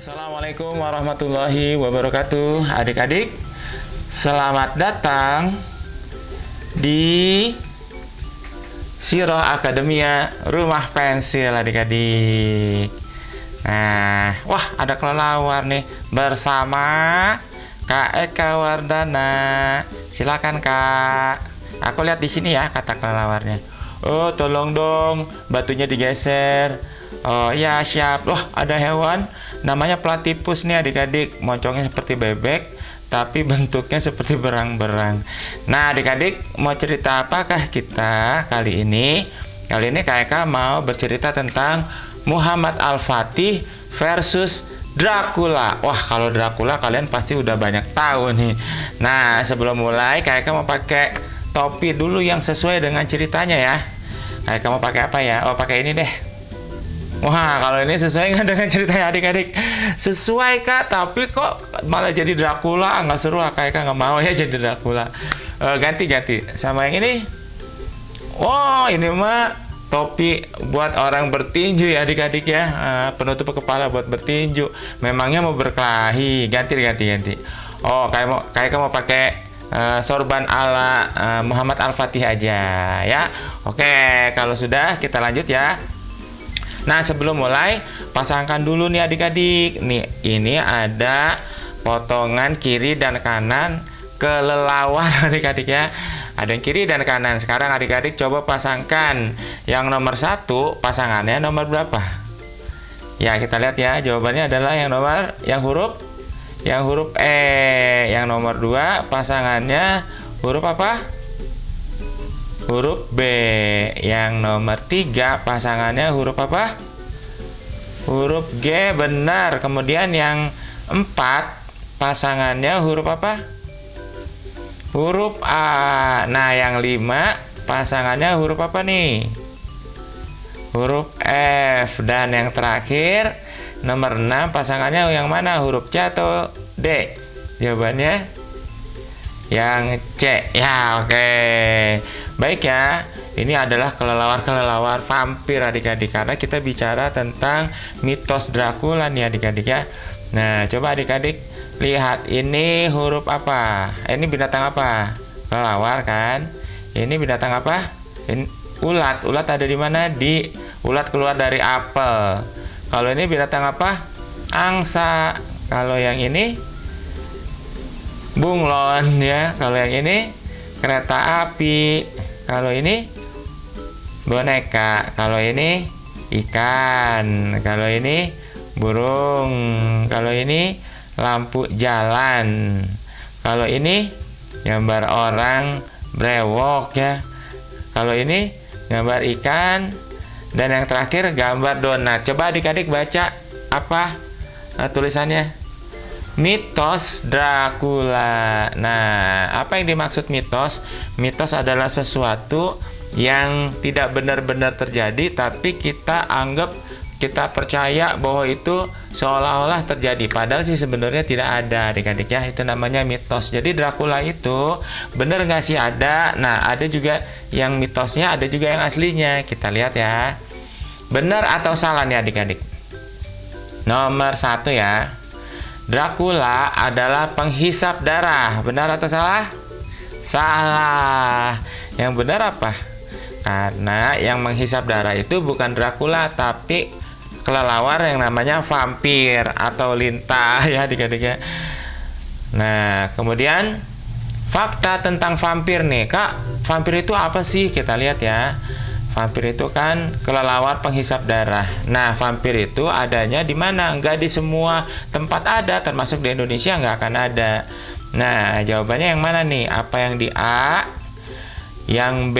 Assalamualaikum warahmatullahi wabarakatuh. Adik-adik, selamat datang di Sirah Akademia Rumah Pensil adik-adik. Nah, wah ada kelelawar nih bersama Kak Eka Wardana. Silakan Kak. Aku lihat di sini ya kata kelelawarnya. Oh, tolong dong batunya digeser. Oh ya siap. Wah ada hewan namanya platypus nih adik-adik. Moncongnya seperti bebek tapi bentuknya seperti berang-berang. Nah adik-adik mau cerita apakah kita kali ini? Kali ini Kak Eka mau bercerita tentang Muhammad Al-Fatih versus Dracula. Wah kalau Dracula kalian pasti udah banyak tahu nih. Nah sebelum mulai Kak Eka mau pakai topi dulu yang sesuai dengan ceritanya ya. Kak Eka mau pakai apa ya? Oh pakai ini deh. Wah kalau ini sesuai nggak dengan ceritanya adik-adik? Sesuai Kak, tapi kok malah jadi Dracula? Nggak seru Kak Eka nggak mau ya jadi Dracula. Ganti sama yang ini. Wow ini mah topi buat orang bertinju ya adik-adik ya. Penutup kepala buat bertinju. Memangnya mau berkelahi? Ganti. Oh Kak Eka mau pakai sorban ala Muhammad Al-Fatih aja ya. Oke kalau sudah kita lanjut ya. Nah sebelum mulai pasangkan dulu nih adik-adik. Nih ini ada potongan kiri dan kanan kelelawar adik-adik ya. Ada yang kiri dan kanan. Sekarang adik-adik coba pasangkan. Yang nomor 1 pasangannya nomor berapa? Ya kita lihat ya. Jawabannya adalah yang huruf E. Yang nomor 2 pasangannya huruf apa? Huruf B. Yang nomor 3 pasangannya huruf apa? Huruf G, benar. Kemudian yang 4 pasangannya huruf apa? Huruf A. Nah yang 5 pasangannya huruf apa nih? Huruf F. Dan yang terakhir nomor 6 pasangannya yang mana? Huruf C atau D? Jawabannya yang C. Ya oke. Baik ya, ini adalah kelelawar vampir adik-adik. Karena kita bicara tentang mitos Dracula nih adik-adik ya. Nah coba adik-adik lihat ini huruf apa? Ini binatang apa? Kelelawar kan? Ini binatang apa? Ini ulat. Ulat ada di mana? Ulat keluar dari apel. Kalau ini binatang apa? Angsa. Kalau yang ini bunglon ya. Kalau yang ini kereta api. Kalau ini boneka. Kalau ini ikan. Kalau ini burung. Kalau ini lampu jalan. Kalau ini gambar orang brewok ya. Kalau ini gambar ikan. Dan yang terakhir gambar donat. Coba adik-adik baca apa tulisannya? Mitos Dracula. Nah, apa yang dimaksud mitos? Mitos adalah sesuatu yang tidak benar-benar terjadi, tapi kita percaya bahwa itu seolah-olah terjadi. Padahal sih sebenarnya tidak ada, adik-adik ya. Itu namanya mitos. Jadi Dracula itu benar nggak sih ada? Nah, ada juga yang mitosnya, ada juga yang aslinya. Kita lihat ya. Benar atau salah nih adik-adik? Nomor 1 ya. Dracula adalah penghisap darah. Benar atau salah? Salah. Yang benar apa? Karena yang menghisap darah itu bukan Dracula, tapi kelelawar yang namanya vampir atau lintah ya adik-adik ya. Nah, kemudian fakta tentang vampir nih. Kak, vampir itu apa sih? Kita lihat ya. Vampir itu kan kelelawar penghisap darah. Nah, vampir itu adanya di mana? Enggak di semua tempat ada, termasuk di Indonesia nggak akan ada. Nah, jawabannya yang mana nih? Apa yang di A? Yang B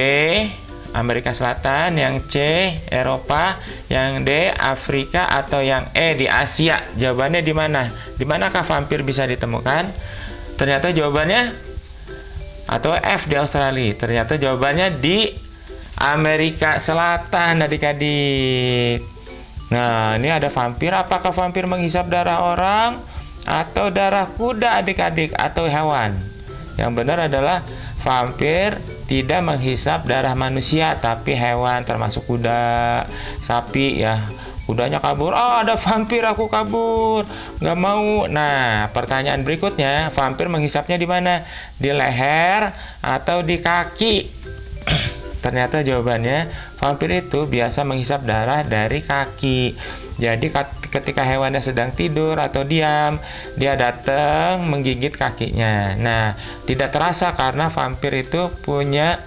Amerika Selatan, yang C Eropa, yang D Afrika, atau yang E di Asia? Jawabannya di mana? Di manakah vampir bisa ditemukan? Ternyata jawabannya atau F di Australia. Ternyata jawabannya di Amerika Selatan adik-adik. Nah ini ada vampir. Apakah vampir menghisap darah orang atau darah kuda adik-adik atau hewan? Yang benar adalah vampir tidak menghisap darah manusia tapi hewan, termasuk kuda, sapi ya. kudanya kabur. Oh, ada vampir, aku kabur, nggak mau. Nah, pertanyaan berikutnya, vampir menghisapnya di mana? Di leher atau di kaki? Ternyata jawabannya, vampir itu biasa menghisap darah dari kaki. Jadi ketika hewannya sedang tidur atau diam, dia datang menggigit kakinya. Nah, tidak terasa karena vampir itu punya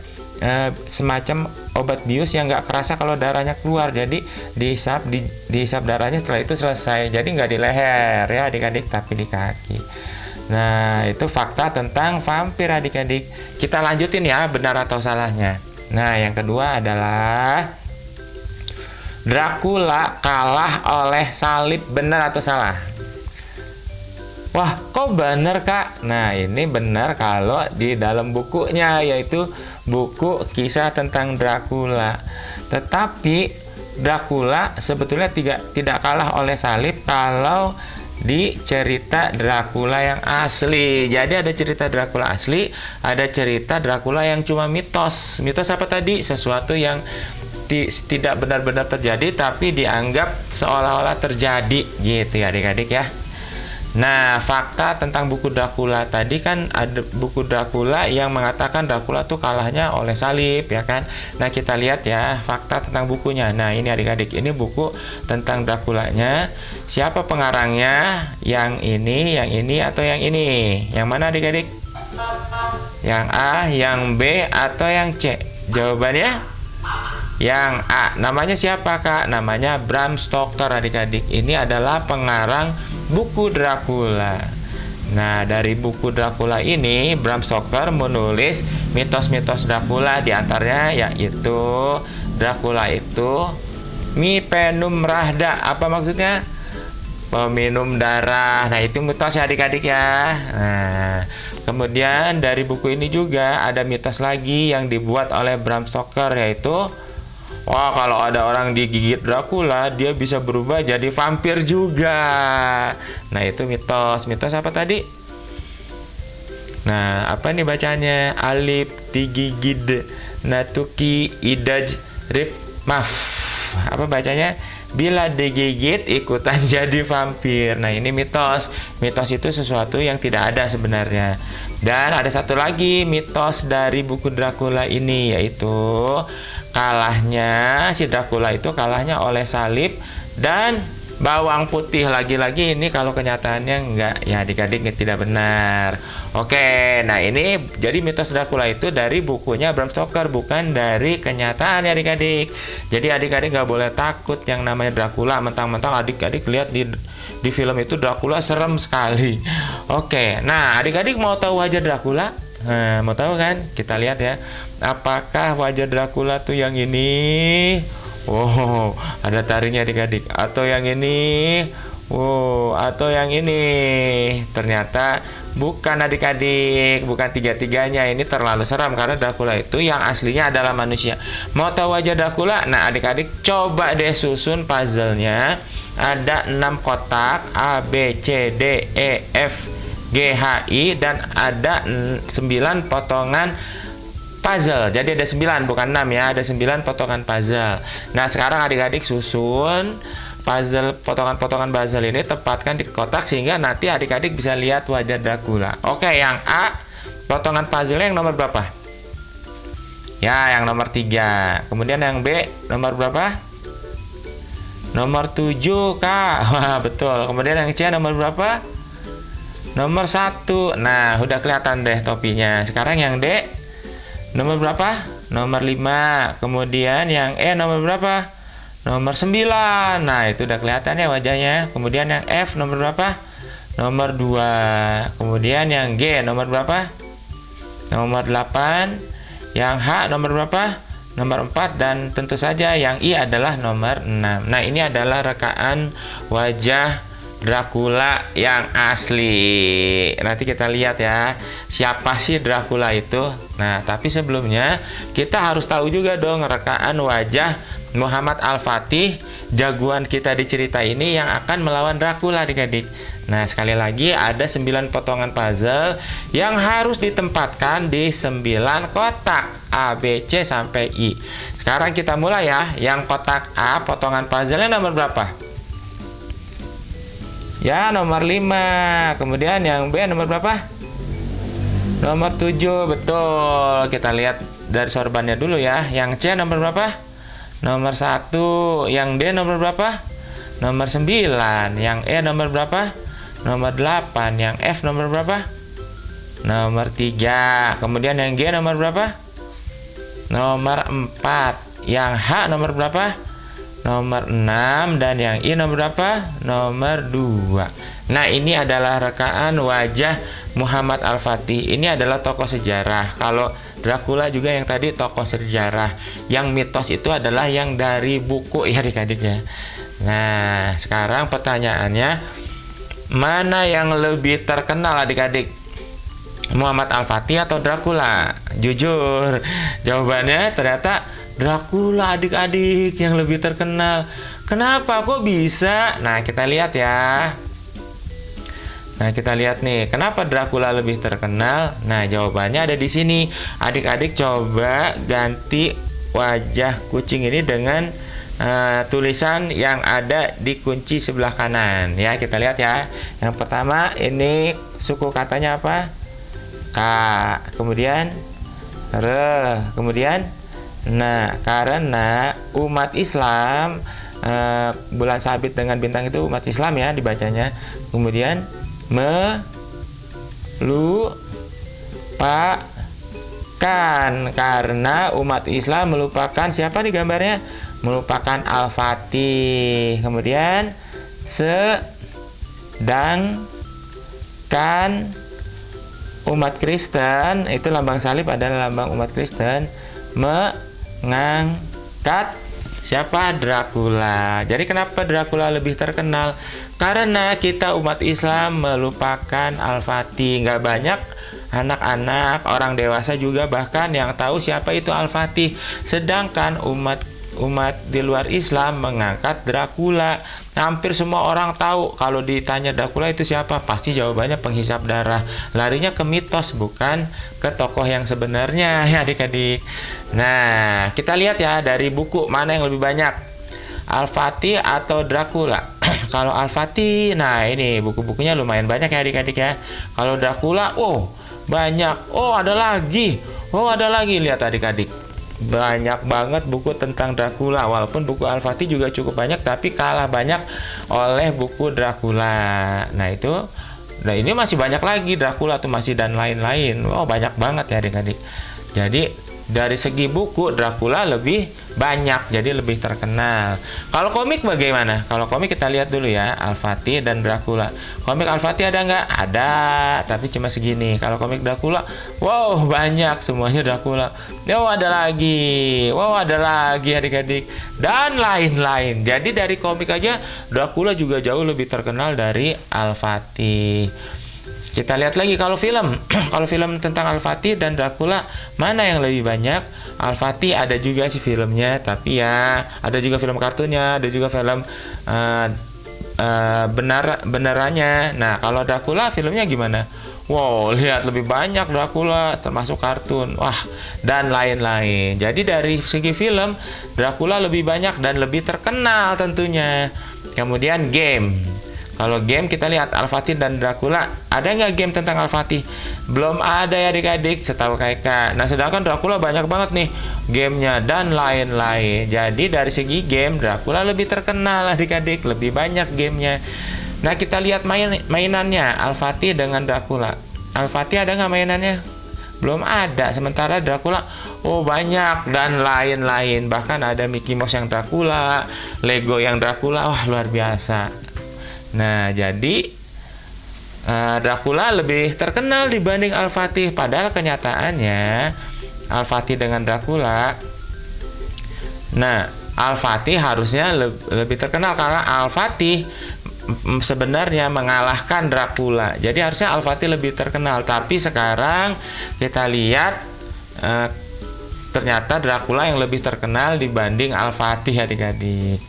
semacam obat bius yang nggak kerasa kalau darahnya keluar. Jadi dihisap darahnya, setelah itu selesai. Jadi nggak di leher ya adik-adik, tapi di kaki. Nah, itu fakta tentang vampir adik-adik. Kita lanjutin ya, benar atau salahnya. Nah, yang kedua adalah Dracula kalah oleh salib, benar atau salah? Wah, kok benar Kak? Nah, ini benar kalau di dalam bukunya, yaitu buku kisah tentang Dracula. Tetapi Dracula sebetulnya tidak kalah oleh salib kalau di cerita Dracula yang asli. Jadi ada cerita Dracula asli, ada cerita Dracula yang cuma mitos. Mitos apa tadi? Sesuatu yang tidak benar-benar terjadi tapi dianggap seolah-olah terjadi gitu ya adik-adik ya. Nah, fakta tentang buku Dracula tadi kan ada buku Dracula yang mengatakan Dracula tuh kalahnya oleh salib ya kan. Nah, kita lihat ya fakta tentang bukunya. Nah, ini adik-adik, ini buku tentang Draculanya. Siapa pengarangnya? Yang ini atau yang ini? Yang mana adik-adik? Yang A, yang B atau yang C? Jawabannya yang A. Namanya siapa Kak? Namanya Bram Stoker adik-adik. Ini adalah pengarang buku Dracula. Nah, dari buku Dracula ini Bram Stoker menulis mitos-mitos Dracula, diantaranya yaitu Dracula itu Mipenum Rahda. Apa maksudnya? Peminum darah. Nah, itu mitos ya adik-adik ya. Nah, kemudian dari buku ini juga ada mitos lagi yang dibuat oleh Bram Stoker, yaitu wah, kalau ada orang digigit Dracula, dia bisa berubah jadi vampir juga. Nah, itu mitos. Mitos apa tadi? Nah, apa nih bacanya? Alip digigid natuki idaj rip maf. Apa bacanya? Bila digigit ikutan jadi vampir. Nah, ini mitos. Mitos itu sesuatu yang tidak ada sebenarnya. Dan ada satu lagi mitos dari buku Dracula ini, yaitu kalahnya si Dracula itu kalahnya oleh salib dan bawang putih. Lagi-lagi ini kalau kenyataannya enggak ya adik-adik, tidak benar. Oke, nah ini jadi mitos Dracula itu dari bukunya Bram Stoker, bukan dari kenyataan ya adik-adik. Jadi adik-adik nggak boleh takut yang namanya Dracula. Mentang-mentang adik-adik lihat di film itu Dracula serem sekali. Oke, nah adik-adik mau tahu wajah Dracula? Nah, mau tahu kan? Kita lihat ya. Apakah wajah Dracula tuh yang ini? Wow, ada taringnya adik-adik. Atau yang ini? Wow, atau yang ini? Ternyata bukan adik-adik, bukan tiga-tiganya. Ini terlalu seram karena Dracula itu yang aslinya adalah manusia. Mau tahu wajah Dracula? Nah, adik-adik coba deh susun puzzle-nya. Ada 6 kotak A, B, C, D, E, F, G, H, I, dan ada 9 potongan puzzle. Jadi ada 9 bukan 6 ya, ada 9 potongan puzzle. Nah, sekarang adik-adik susun puzzle, potongan-potongan puzzle ini tempatkan di kotak sehingga nanti adik-adik bisa lihat wajah Dracula. Oke, yang A, potongan puzzle-nya yang nomor berapa? Ya, yang nomor 3. Kemudian yang B, nomor berapa? Nomor 7, Kak. Wah, betul. Kemudian yang C nomor berapa? Nomor 1. Nah, udah kelihatan deh topinya. Sekarang yang D nomor berapa? Nomor 5. Kemudian yang E nomor berapa? Nomor 9. Nah, itu udah kelihatan ya wajahnya. Kemudian yang F nomor berapa? Nomor 2. Kemudian yang G nomor berapa? Nomor 8. Yang H nomor berapa? Nomor 4. Dan tentu saja yang I adalah nomor 6. Nah, ini adalah rekaan wajah Dracula yang asli. Nanti kita lihat ya, siapa sih Dracula itu. Nah, tapi sebelumnya kita harus tahu juga dong rekaan wajah Muhammad Al-Fatih, jagoan kita di cerita ini yang akan melawan Dracula adik-adik. Nah, sekali lagi ada 9 potongan puzzle yang harus ditempatkan di 9 kotak A, B, C sampai I. Sekarang kita mulai ya. Yang kotak A, potongan puzzle-nya nomor berapa? Ya, nomor 5. Kemudian yang B nomor berapa? Nomor 7, betul. Kita lihat dari sorbannya dulu ya. Yang C nomor berapa? Nomor 1. Yang D nomor berapa? Nomor 9. Yang E nomor berapa? Nomor 8. Yang F nomor berapa? Nomor 3. Kemudian yang G nomor berapa? Nomor 4. Yang H nomor berapa? Nomor 6. Dan yang I nomor berapa? Nomor 2. Nah, ini adalah rekaan wajah Muhammad Al-Fatih. Ini adalah tokoh sejarah. Kalau Dracula juga yang tadi tokoh sejarah. Yang mitos itu adalah yang dari buku ya adik-adik ya. Nah, sekarang pertanyaannya, mana yang lebih terkenal adik-adik? Muhammad Al-Fatih atau Dracula? Jujur, jawabannya ternyata Dracula adik-adik yang lebih terkenal. Kenapa kok bisa? Nah, kita lihat ya. Nah, kita lihat nih, kenapa Dracula lebih terkenal? Nah, jawabannya ada di sini. Adik-adik coba ganti wajah kucing ini dengan tulisan yang ada di kunci sebelah kanan. Ya, kita lihat ya. Yang pertama, ini suku katanya apa? K. Kemudian R. Kemudian nah, karena umat Islam, bulan sabit dengan bintang itu umat Islam ya dibacanya. Kemudian melupakan, karena umat Islam melupakan siapa nih gambarnya? Melupakan Al-Fatih. Kemudian sedangkan umat Kristen, itu lambang salib adalah lambang umat Kristen, mengangkat siapa? Dracula. Jadi kenapa Dracula lebih terkenal? Karena kita umat Islam melupakan Al-Fatih. Nggak banyak anak-anak, orang dewasa juga bahkan yang tahu siapa itu Al-Fatih. Sedangkan umat di luar Islam mengangkat Dracula. Hampir semua orang tahu kalau ditanya Dracula itu siapa, pasti jawabannya penghisap darah. Larinya ke mitos, bukan ke tokoh yang sebenarnya ya adik-adik. Nah, kita lihat ya dari buku mana yang lebih banyak, Al-Fatih atau Dracula. Kalau Al-Fatih, nah ini buku-bukunya lumayan banyak ya adik-adik ya. Kalau Dracula, oh banyak. Oh ada lagi. Lihat adik-adik, banyak banget buku tentang Dracula. Walaupun buku Al-Fatih juga cukup banyak, tapi kalah banyak oleh buku Dracula. Nah itu, nah ini masih banyak lagi Dracula tuh masih, dan lain-lain. Oh banyak banget ya adik-adik. Jadi dari segi buku Dracula lebih banyak, jadi lebih terkenal. Kalau komik bagaimana? Kalau komik kita lihat dulu ya, Al-Fatih dan Dracula. Komik Al-Fatih ada nggak? Ada, tapi cuma segini. Kalau komik Dracula, wow banyak, semuanya Dracula. Oh ada lagi, adik-adik, dan lain-lain. Jadi dari komik aja Dracula juga jauh lebih terkenal dari Al-Fatih. Kita lihat lagi kalau film. Kalau film tentang Al-Fatih dan Dracula, mana yang lebih banyak? Al-Fatih ada juga sih filmnya, tapi ya ada juga film kartunnya, ada juga film benerannya. Nah, kalau Dracula filmnya gimana? Wow, lihat lebih banyak Dracula, termasuk kartun. Wah, dan lain-lain. Jadi dari segi film, Dracula lebih banyak dan lebih terkenal tentunya. Kemudian game. Kalau game kita lihat Al-Fatih dan Dracula. Ada nggak game tentang Al-Fatih? Belum ada ya adik-adik, setahu Kaika. Nah sedangkan Dracula banyak banget nih gamenya dan lain-lain. Jadi dari segi game Dracula lebih terkenal adik-adik, lebih banyak gamenya. Nah kita lihat mainannya Al-Fatih dengan Dracula. Al-Fatih ada nggak mainannya? Belum ada. Sementara Dracula, oh banyak dan lain-lain. Bahkan ada Mickey Mouse yang Dracula, Lego yang Dracula. Wah luar biasa. Nah, jadi Dracula lebih terkenal dibanding Al-Fatih. Padahal kenyataannya Al-Fatih dengan Dracula, nah Al-Fatih harusnya lebih terkenal karena Al-Fatih sebenarnya mengalahkan Dracula. Jadi harusnya Al-Fatih lebih terkenal. Tapi sekarang kita lihat ternyata Dracula yang lebih terkenal dibanding Al-Fatih adik-adik.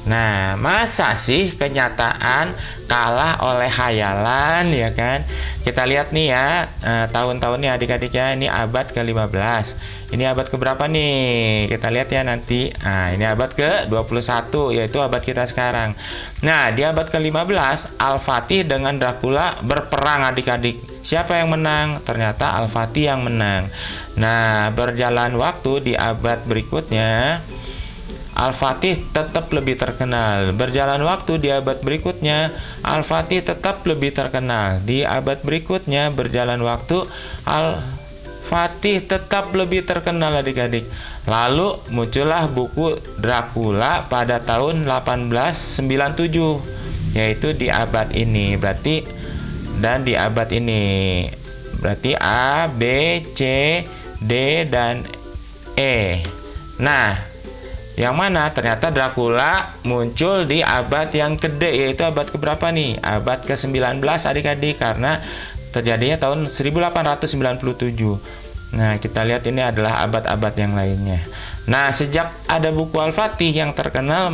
Nah, masa sih kenyataan kalah oleh khayalan, ya kan? Kita lihat nih ya, tahun-tahunnya adik-adik ya, ini abad ke-15. Ini abad keberapa nih? Kita lihat ya nanti. Nah, ini abad ke-21, yaitu abad kita sekarang. Nah, di abad ke-15, Al-Fatih dengan Dracula berperang adik-adik. Siapa yang menang? Ternyata Al-Fatih yang menang. Nah, berjalan waktu di abad berikutnya, Al-Fatih tetap lebih terkenal. Berjalan waktu di abad berikutnya, Al-Fatih tetap lebih terkenal. Di abad berikutnya, berjalan waktu, Al-Fatih tetap lebih terkenal adik-adik. Lalu muncullah buku Dracula pada tahun 1897, yaitu di abad ini. Berarti dan di abad ini. Berarti A, B, C, D, dan E. Nah, yang mana ternyata Dracula muncul di abad yang kedua, yaitu abad keberapa nih? Abad ke-19 adik-adik, karena terjadinya tahun 1897. Nah, kita lihat ini adalah abad-abad yang lainnya. Nah, sejak ada buku Al-Fatih yang terkenal,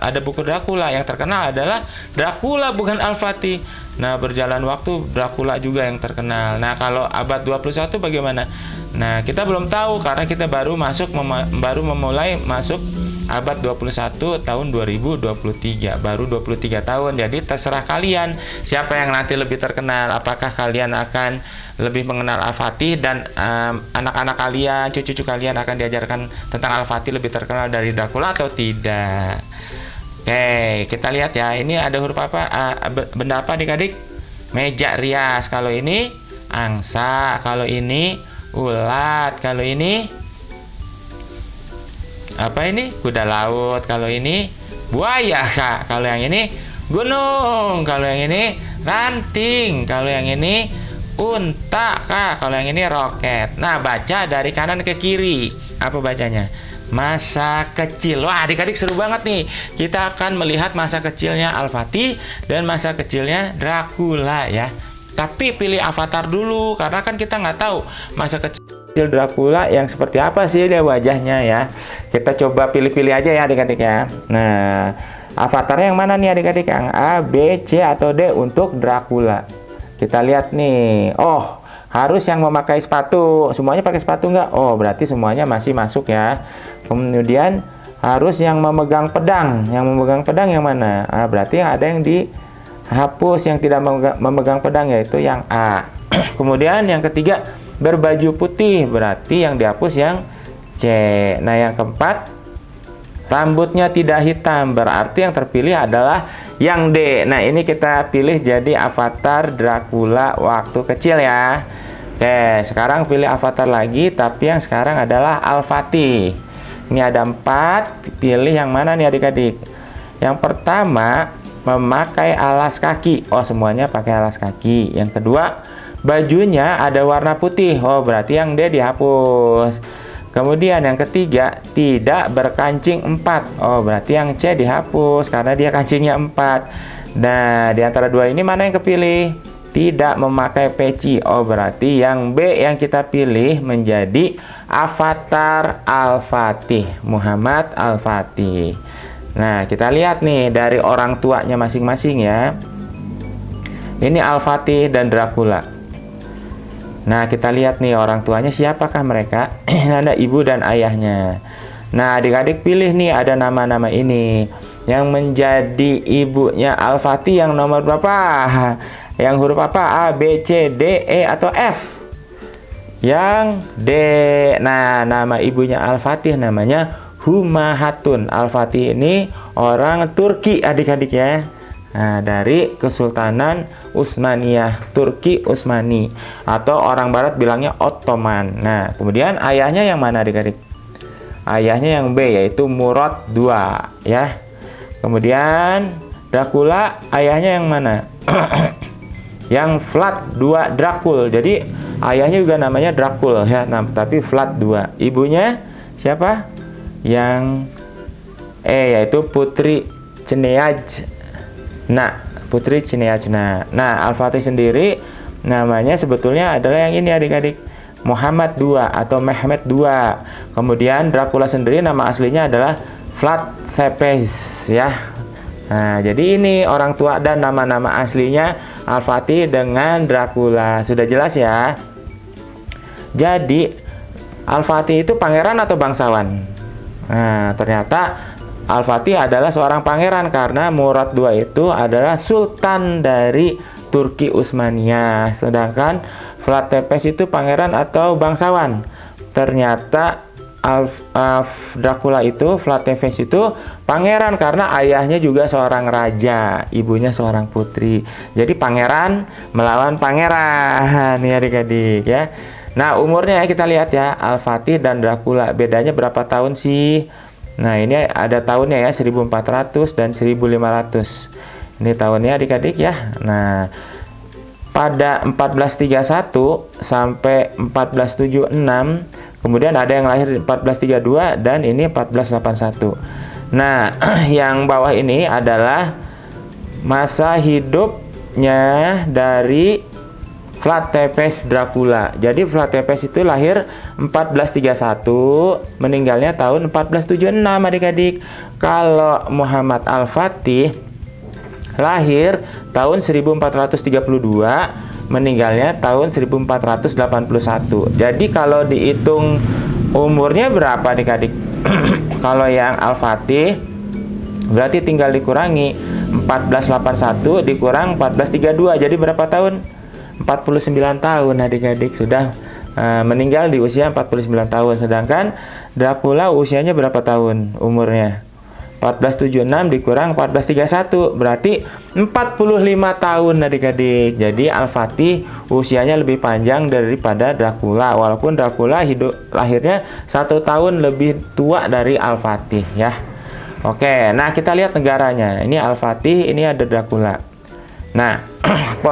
ada buku Dracula yang terkenal adalah Dracula, bukan Al-Fatih. Nah, berjalan waktu Dracula juga yang terkenal. Nah, kalau abad 21 bagaimana? Nah, kita belum tahu karena kita baru memulai masuk abad 21 tahun 2023, baru 23 tahun. Jadi terserah kalian siapa yang nanti lebih terkenal. Apakah kalian akan lebih mengenal Al-Fatih dan anak-anak kalian, cucu-cucu kalian akan diajarkan tentang Al-Fatih lebih terkenal dari Dracula atau tidak? Oke, kita lihat ya. Ini ada huruf apa? Benda apa adik-adik? Meja rias. Kalau ini angsa, kalau ini ulat, kalau ini apa ini? Kuda laut, kalau ini buaya, Kak. Kalau yang ini gunung, kalau yang ini ranting, kalau yang ini unta, Kak. Kalau yang ini roket. Nah, baca dari kanan ke kiri. Apa bacanya? Masa kecil. Wah, adik-adik seru banget nih. Kita akan melihat masa kecilnya Al-Fatih dan masa kecilnya Dracula ya. Tapi pilih avatar dulu, karena kan kita nggak tahu masa kecil Dracula yang seperti apa sih dia wajahnya ya. Kita coba pilih-pilih aja ya adik-adik ya. Nah, avatarnya yang mana nih adik-adik? Yang A, B, C, atau D untuk Dracula? Kita lihat nih. Oh, harus yang memakai sepatu. Semuanya pakai sepatu nggak? Oh, berarti semuanya masih masuk ya. Kemudian harus yang memegang pedang. Yang memegang pedang yang mana? Berarti ada yang dihapus yang tidak memegang pedang, yaitu yang A. Kemudian yang ketiga, berbaju putih. Berarti yang dihapus yang C. Nah, yang keempat, rambutnya tidak hitam. Berarti yang terpilih adalah yang D. Nah, ini kita pilih jadi avatar Dracula waktu kecil ya. Oke, sekarang pilih avatar lagi, tapi yang sekarang adalah Al-Fatih. Ini ada 4, pilih yang mana nih adik-adik? Yang pertama, memakai alas kaki. Oh, semuanya pakai alas kaki. Yang kedua, bajunya ada warna putih. Oh, berarti yang D dihapus. Kemudian yang ketiga, tidak berkancing 4. Oh, berarti yang C dihapus karena dia kancingnya 4. Nah, di antara dua ini mana yang kepilih? Tidak memakai peci. Oh, berarti yang B yang kita pilih menjadi avatar Al-Fatih, Muhammad Al-Fatih. Nah, kita lihat nih dari orang tuanya masing-masing ya. Ini Al-Fatih dan Dracula. Nah, kita lihat nih orang tuanya siapakah mereka? Ada ibu dan ayahnya. Nah, adik-adik pilih nih, ada nama-nama ini. Yang menjadi ibunya Al-Fatih yang nomor berapa? Yang huruf apa? A, B, C, D, E, atau F? Yang D. Nah, nama ibunya Al-Fatih namanya Humahatun. Al-Fatih ini orang Turki adik-adik ya. Nah, dari Kesultanan Utsmaniyah, Turki Utsmani, atau orang barat bilangnya Ottoman. Nah, kemudian ayahnya yang mana adik-adik? Ayahnya yang B, yaitu Murad II ya. Kemudian Dracula ayahnya yang mana? Yang Vlad II Dracul. Jadi ayahnya juga namanya Dracul ya, tapi Vlad II. Ibunya siapa? Yang E, yaitu Putri Cneaj. Nah, Putri Cneajna. Nah, Al-Fatih sendiri namanya sebetulnya adalah yang ini adik-adik, Muhammad II atau Mehmet II. Kemudian Dracula sendiri nama aslinya adalah Vlad Tepes ya. Nah, jadi ini orang tua dan nama-nama aslinya Al-Fatih dengan Dracula. Sudah jelas ya. Jadi Al-Fatih itu pangeran atau bangsawan? Nah, ternyata Al-Fatih adalah seorang pangeran karena Murad II itu adalah sultan dari Turki Utsmaniyah. Sedangkan Vlad Tepes itu pangeran atau bangsawan. Ternyata Dracula itu, Vlad Tepes itu pangeran karena ayahnya juga seorang raja, ibunya seorang putri. Jadi pangeran melawan pangeran nih adik-adik ya. Nah, umurnya ya kita lihat ya, Al-Fatih dan Dracula bedanya berapa tahun sih? Nah, ini ada tahunnya ya, 1400 dan 1500. Ini tahunnya adik-adik ya. Nah, pada 1431 sampai 1476, kemudian ada yang lahir 1432 dan ini 1481. Nah, yang bawah ini adalah masa hidupnya dari Vlad Tepes Dracula. Jadi Vlad Tepes itu lahir 1431, meninggalnya tahun 1476 adik-adik. Kalau Muhammad Al-Fatih lahir tahun 1432, meninggalnya tahun 1481. Jadi kalau dihitung umurnya berapa adik-adik? Kalau yang Al-Fatih berarti tinggal dikurangi 1481 dikurang 1432. Jadi berapa tahun? 49 tahun adik-adik, sudah meninggal di usia 49 tahun. Sedangkan Dracula usianya berapa tahun umurnya? 1476 dikurang 1431 berarti 45 tahun adik-adik. Jadi Al-Fatih usianya lebih panjang daripada Dracula, walaupun Dracula lahirnya 1 tahun lebih tua dari Al-Fatih ya. Oke, nah kita lihat negaranya. Ini Al-Fatih, ini ada Dracula. Nah,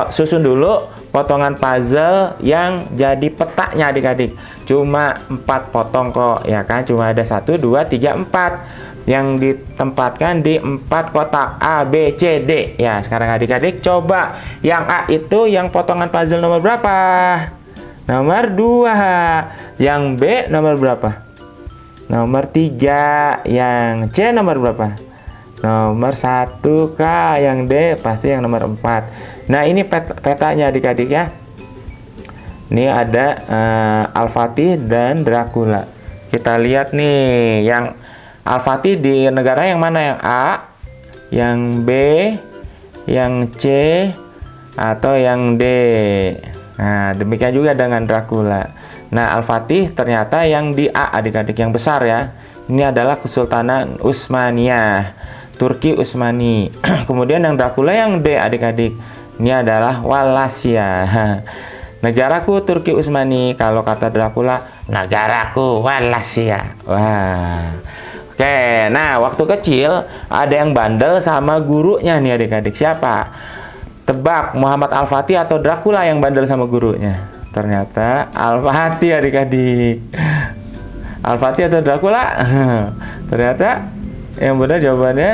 susun dulu potongan puzzle yang jadi petanya adik-adik. Cuma 4 potong kok ya kan, cuma ada 1, 2, 3, 4 yang ditempatkan di 4 kotak A, B, C, D. Ya, sekarang adik-adik coba yang A itu yang potongan puzzle nomor berapa? Nomor 2. Yang B nomor berapa? Nomor 3. Yang C nomor berapa? Nomor 1 kah? Yang D pasti yang nomor 4. Nah, ini petanya adik-adik ya. Ini ada Al-Fatih dan Dracula. Kita lihat nih, yang Al-Fatih di negara yang mana? Yang A, yang B, yang C, atau yang D. Nah, demikian juga dengan Dracula. Nah, Al-Fatih ternyata yang di A adik-adik, yang besar ya. Ini adalah Kesultanan Utsmaniyah, Turki Utsmani. Kemudian yang Dracula yang D adik-adik. Ini adalah Wallachia. Negaraku Turki Utsmani. Kalau kata Dracula, negaraku Wallachia. Wah. Oke, nah waktu kecil ada yang bandel sama gurunya nih adik-adik. Siapa? Tebak, Muhammad Al-Fatih atau Dracula yang bandel sama gurunya? Ternyata Al-Fatih adik-adik. Al-Fatih atau Dracula? Ternyata yang benar jawabannya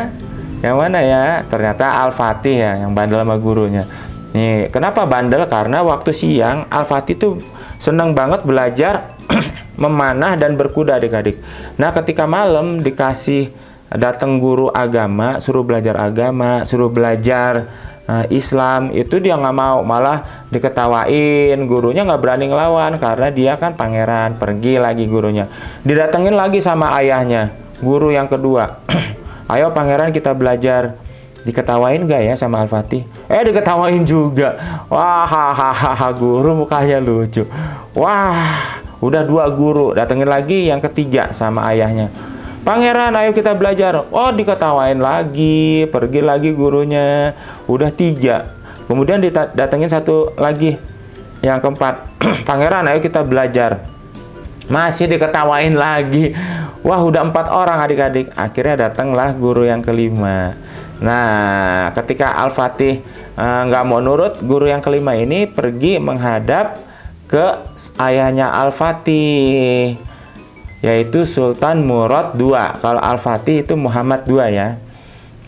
yang mana ya? Ternyata Al-Fatih ya, yang bandel sama gurunya. Nih, kenapa bandel? Karena waktu siang Al-Fatih tuh senang banget belajar memanah dan berkuda adik-adik. Nah, ketika malam dikasih datang guru agama, suruh belajar agama, suruh belajar Islam, itu dia nggak mau, malah diketawain. Gurunya nggak berani ngelawan karena dia kan pangeran. Pergi lagi gurunya, didatengin lagi sama ayahnya, guru yang kedua. Ayo pangeran kita belajar. Diketawain gak ya sama Al-Fatih? Diketawain juga. Wah, hahaha, guru mukanya lucu. Wah, udah 2 guru, datengin lagi yang ketiga sama ayahnya. Pangeran, ayo kita belajar. Oh, diketawain lagi, pergi lagi gurunya. Udah 3. Kemudian datengin satu lagi, yang keempat. Pangeran, ayo kita belajar. Masih diketawain lagi. Wah, udah 4 orang adik-adik. Akhirnya datanglah guru yang kelima. Nah, ketika Al-Fatih nggak mau nurut, guru yang kelima ini pergi menghadap ke ayahnya Al-Fatih, yaitu Sultan Murad II. Kalau Al-Fatih itu Muhammad II ya.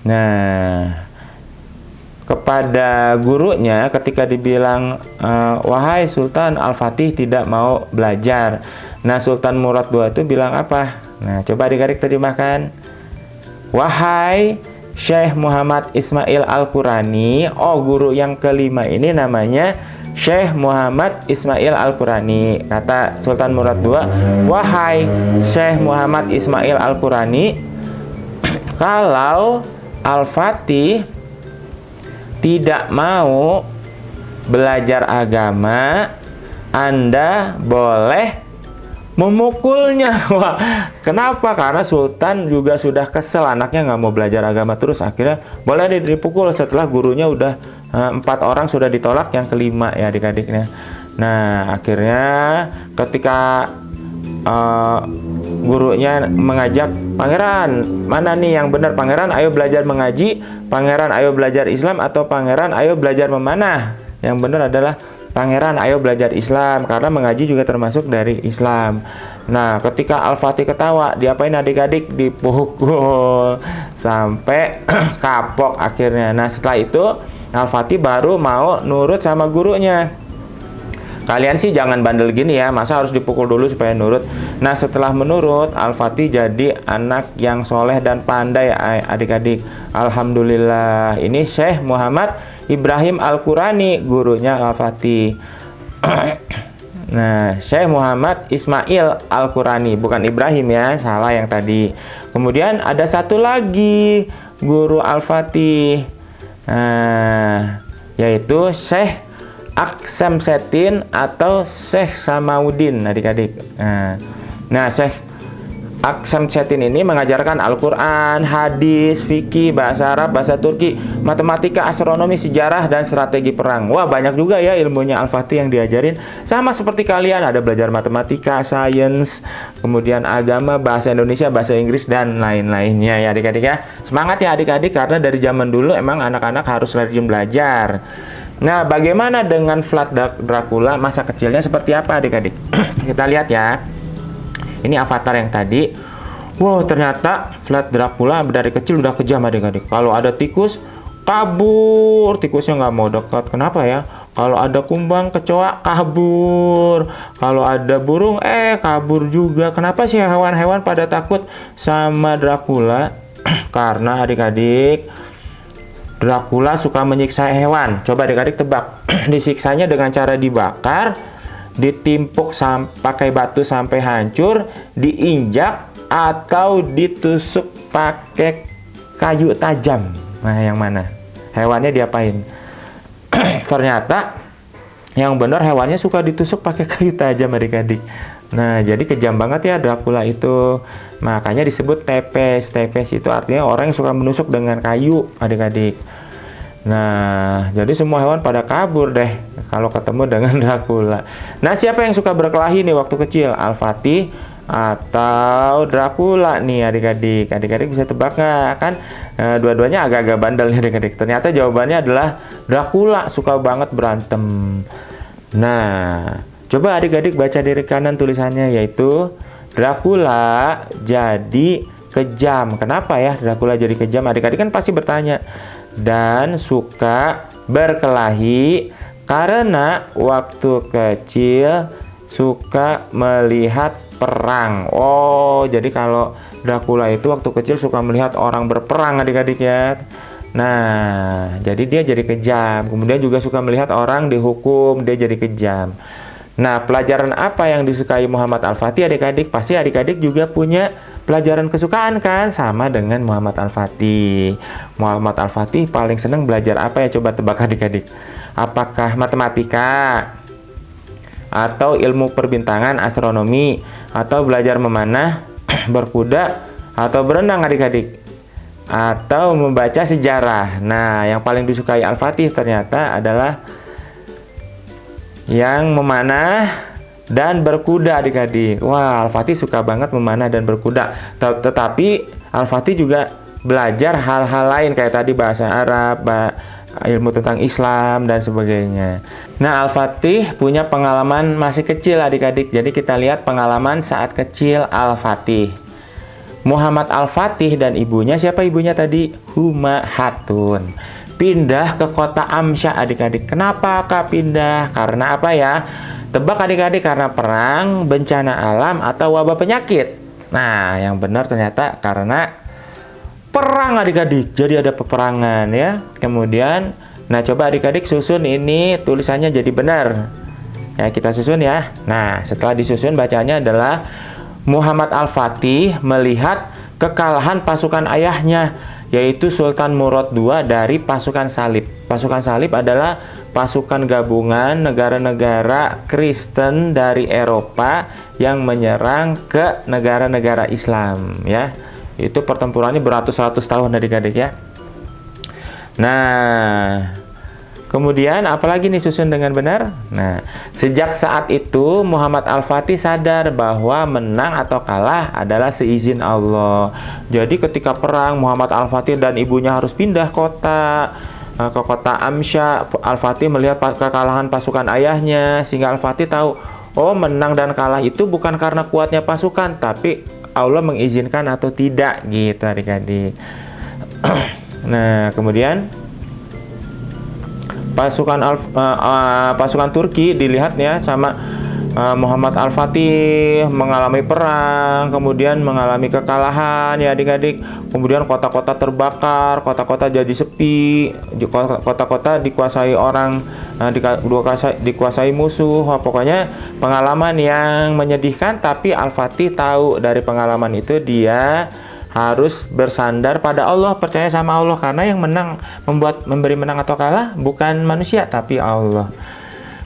Nah, kepada gurunya ketika dibilang, wahai Sultan, Al-Fatih tidak mau belajar. Nah, Sultan Murad II itu bilang apa? Nah, coba adik-adik terjemahkan. Wahai Syekh Muhammad Ismail Al-Qurani. Oh, guru yang kelima ini namanya Syekh Muhammad Ismail Al-Qurani. Kata Sultan Murad II, wahai Syekh Muhammad Ismail Al-Qurani, kalau Al-Fatih tidak mau belajar agama, Anda boleh memukulnya. Wah, kenapa? Karena Sultan juga sudah kesel anaknya nggak mau belajar agama terus. Akhirnya boleh dipukul setelah gurunya udah 4 orang sudah ditolak, yang kelima ya adik-adiknya. Nah, akhirnya ketika gurunya mengajak, pangeran mana nih yang benar, pangeran ayo belajar mengaji, pangeran ayo belajar Islam, atau pangeran ayo belajar memanah. Yang benar adalah pangeran ayo belajar Islam, karena mengaji juga termasuk dari Islam. Nah, ketika Al-Fatih ketawa, diapain adik-adik? Dipukul sampai kapok akhirnya. Nah, setelah itu Al-Fatih baru mau nurut sama gurunya. Kalian sih jangan bandel gini ya, masa harus dipukul dulu supaya nurut. Nah, setelah menurut, Al-Fatih jadi anak yang soleh dan pandai adik-adik. Alhamdulillah. Ini Syekh Muhammad Ibrahim Al-Qurani, gurunya Al-Fatih. Nah, Syekh Muhammad Ismail Al-Qurani, bukan Ibrahim ya, salah yang tadi. Kemudian ada satu lagi guru Al-Fatih, yaitu Syekh Aksamsetin atau Syekh Samauddin adik-adik. Nah, Syekh Aksamsetin ini mengajarkan Al-Quran, hadis, fikih, bahasa Arab, bahasa Turki, matematika, astronomi, sejarah, dan strategi perang. Wah, banyak juga ya ilmunya Al-Fatih yang diajarin. Sama seperti kalian, ada belajar matematika, sains, kemudian agama, bahasa Indonesia, bahasa Inggris, dan lain-lainnya ya adik-adik ya. Semangat ya adik-adik, karena dari zaman dulu emang anak-anak harus rajin belajar. Nah, bagaimana dengan Vlad Dracula masa kecilnya seperti apa adik-adik? Kita lihat ya. Ini avatar yang tadi. Wow, ternyata Vlad Dracula dari kecil udah kejam adik-adik. Kalau ada tikus, kabur. Tikusnya nggak mau dekat. Kenapa ya? Kalau ada kumbang, kecoa, kabur. Kalau ada burung, kabur juga. Kenapa sih hewan-hewan pada takut sama Dracula? Karena adik-adik, Dracula suka menyiksa hewan. Coba adik-adik tebak. Disiksanya dengan cara dibakar, ditimpuk pakai batu sampai hancur, diinjak, atau ditusuk pakai kayu tajam. Nah, yang mana? Hewannya diapain? Ternyata yang benar hewannya suka ditusuk pakai kayu tajam adik-adik. Nah, jadi kejam banget ya Dracula itu. Makanya disebut tepes. Tepes itu artinya orang yang suka menusuk dengan kayu adik-adik. Nah, jadi semua hewan pada kabur deh kalau ketemu dengan Dracula. Nah, siapa yang suka berkelahi nih waktu kecil? Al-Fatih atau Dracula nih adik-adik? Adik-adik bisa tebak nggak? Kan dua-duanya agak-agak bandel nih adik-adik. Ternyata jawabannya adalah Dracula, suka banget berantem. Nah, coba adik-adik baca di kanan tulisannya, yaitu Dracula jadi kejam. Kenapa ya Dracula jadi kejam? Adik-adik kan pasti bertanya. Dan suka berkelahi karena waktu kecil suka melihat perang. Oh, jadi kalau Dracula itu waktu kecil suka melihat orang berperang adik-adik ya. Nah, jadi dia jadi kejam. Kemudian juga suka melihat orang dihukum, dia jadi kejam. Nah, pelajaran apa yang disukai Muhammad Al-Fatih adik-adik? Pasti adik-adik juga punya pelajaran kesukaan kan? Sama dengan Muhammad Al-Fatih. Muhammad Al-Fatih paling senang belajar apa ya? Coba tebak adik-adik. Apakah matematika? Atau ilmu perbintangan, astronomi? Atau belajar memanah, berkuda? Atau berenang adik-adik? Atau membaca sejarah? Nah, yang paling disukai Al-Fatih ternyata adalah yang memanah dan berkuda adik-adik. Wah, Al-Fatih suka banget memanah dan berkuda. Tetapi Al-Fatih juga belajar hal-hal lain kayak tadi bahasa Arab, ilmu tentang Islam dan sebagainya. Nah, Al-Fatih punya pengalaman masih kecil adik-adik. Jadi kita lihat pengalaman saat kecil Al-Fatih. Muhammad Al-Fatih dan ibunya, siapa ibunya tadi? Huma Hatun. Pindah ke kota Amsyah adik-adik. Kenapa Kak pindah? Karena apa ya? Tebak adik-adik, karena perang, bencana alam, atau wabah penyakit. Nah, yang benar ternyata karena perang adik-adik. Jadi ada peperangan ya. Kemudian, nah coba adik-adik susun ini tulisannya jadi benar. Ya, kita susun ya. Nah, setelah disusun bacanya adalah Muhammad Al-Fatih melihat kekalahan pasukan ayahnya, yaitu Sultan Murad II dari pasukan salib. Pasukan salib adalah pasukan gabungan negara-negara Kristen dari Eropa yang menyerang ke negara-negara Islam ya. Itu pertempurannya beratus-ratus tahun adik-adik ya. Nah, kemudian apalagi nih susun dengan benar? Nah, sejak saat itu Muhammad Al-Fatih sadar bahwa menang atau kalah adalah seizin Allah. Jadi ketika perang Muhammad Al-Fatih dan ibunya harus pindah kota ke kota Amsya. Al-Fatih melihat kekalahan pasukan ayahnya sehingga Al-Fatih tahu, oh menang dan kalah itu bukan karena kuatnya pasukan, tapi Allah mengizinkan atau tidak gitu adik-adik. Nah, kemudian pasukan Turki dilihat ya sama Muhammad Al-Fatih mengalami perang, kemudian mengalami kekalahan ya adik-adik. Kemudian kota-kota terbakar, kota-kota jadi sepi, kota-kota dikuasai orang, dikuasai musuh. Pokoknya pengalaman yang menyedihkan, tapi Al-Fatih tahu dari pengalaman itu dia harus bersandar pada Allah, percaya sama Allah, karena yang memberi menang atau kalah bukan manusia tapi Allah.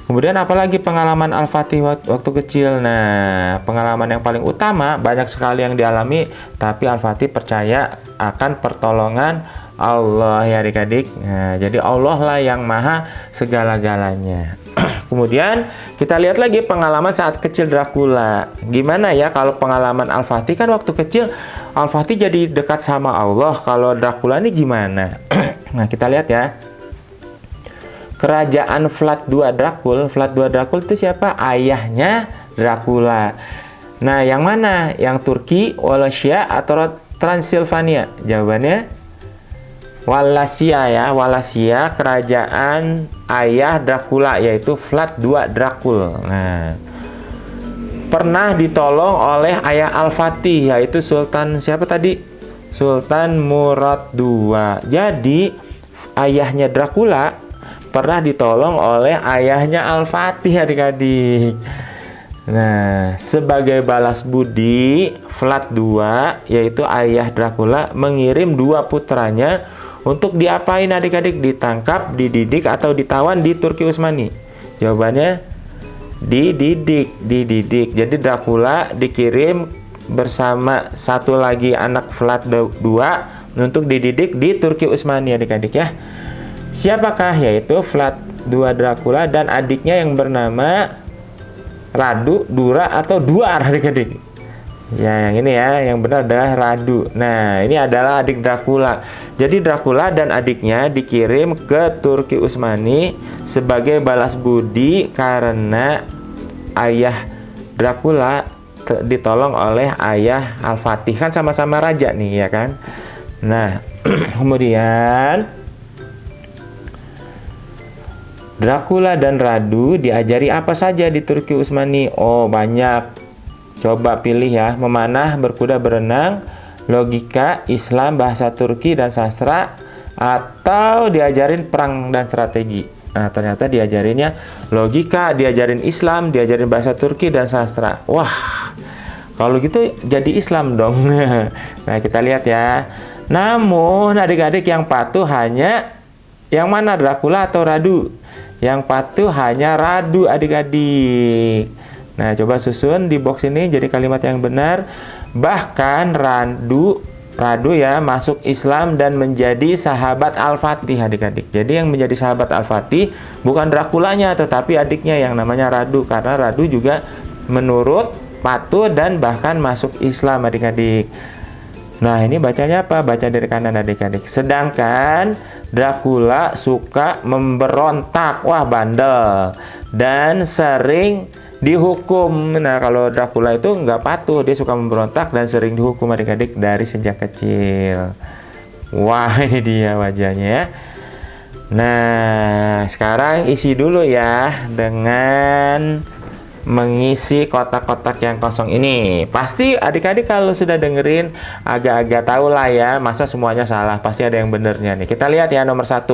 Kemudian apalagi pengalaman Al-Fatih waktu kecil. Nah, pengalaman yang paling utama banyak sekali yang dialami, tapi Al-Fatih percaya akan pertolongan Allah ya adik-adik. Nah, jadi Allah lah yang maha segala-galanya. Kemudian kita lihat lagi pengalaman saat kecil Dracula. Gimana ya kalau pengalaman Al-Fatih, kan waktu kecil Al-Fatih jadi dekat sama Allah. Kalau Dracula ini gimana? Nah, kita lihat ya. Kerajaan Vlad II Dracul. Vlad II Dracul itu siapa? Ayahnya Dracula. Nah, yang mana? Yang Turki, Wallachia atau Transilvania? Jawabannya Wallachia ya. Wallachia, kerajaan ayah Dracula, yaitu Vlad II Dracul. Nah, pernah ditolong oleh ayah Al-Fatih, yaitu Sultan siapa tadi? Sultan Murad II. Jadi ayahnya Dracula pernah ditolong oleh ayahnya Al-Fatih adik-adik. Nah, sebagai balas budi, Vlad II, yaitu ayah Dracula, mengirim dua putranya untuk diapain adik-adik? Ditangkap, dididik, atau ditawan di Turki Utsmani? Jawabannya dididik. Jadi Dracula dikirim bersama satu lagi anak Vlad II untuk dididik di Turki Utsmani adik-adik ya. Siapakah? Yaitu Vlad II Dracula dan adiknya yang bernama Radu, Dura, atau Duar adik-adik. Ya, yang ini ya, yang benar adalah Radu. Nah, ini adalah adik Dracula. Jadi Dracula dan adiknya dikirim ke Turki Utsmani sebagai balas budi karena ayah Dracula ditolong oleh ayah Al-Fatih. Kan sama-sama raja nih ya kan. Nah, kemudian Dracula dan Radu diajari apa saja di Turki Utsmani? Oh, banyak. Coba pilih ya, memanah, berkuda, berenang, logika, Islam, bahasa Turki, dan sastra, atau diajarin perang dan strategi. Nah, ternyata diajarinnya logika, diajarin Islam, diajarin bahasa Turki, dan sastra. Wah, kalau gitu jadi Islam dong. Nah, kita lihat ya. Namun, adik-adik yang patuh hanya yang mana, Dracula atau Radu? Yang patuh hanya Radu adik-adik. Nah, coba susun di box ini jadi kalimat yang benar. Bahkan Radu ya masuk Islam dan menjadi sahabat Al-Fatih adik-adik. Jadi yang menjadi sahabat Al-Fatih bukan Draculanya, tetapi adiknya yang namanya Radu. Karena Radu juga menurut, patuh, dan bahkan masuk Islam adik-adik. Nah, ini bacanya apa? Baca dari kanan adik-adik. Sedangkan Dracula suka memberontak, wah bandel, dan sering dihukum. Nah, kalau Dracula itu nggak patuh, dia suka memberontak dan sering dihukum adik-adik dari sejak kecil. Wah, ini dia wajahnya ya. Nah, sekarang isi dulu ya dengan mengisi kotak-kotak yang kosong ini. Pasti adik-adik kalau sudah dengerin agak-agak tahu lah ya, masa semuanya salah, pasti ada yang benernya nih. Kita lihat ya nomor 1.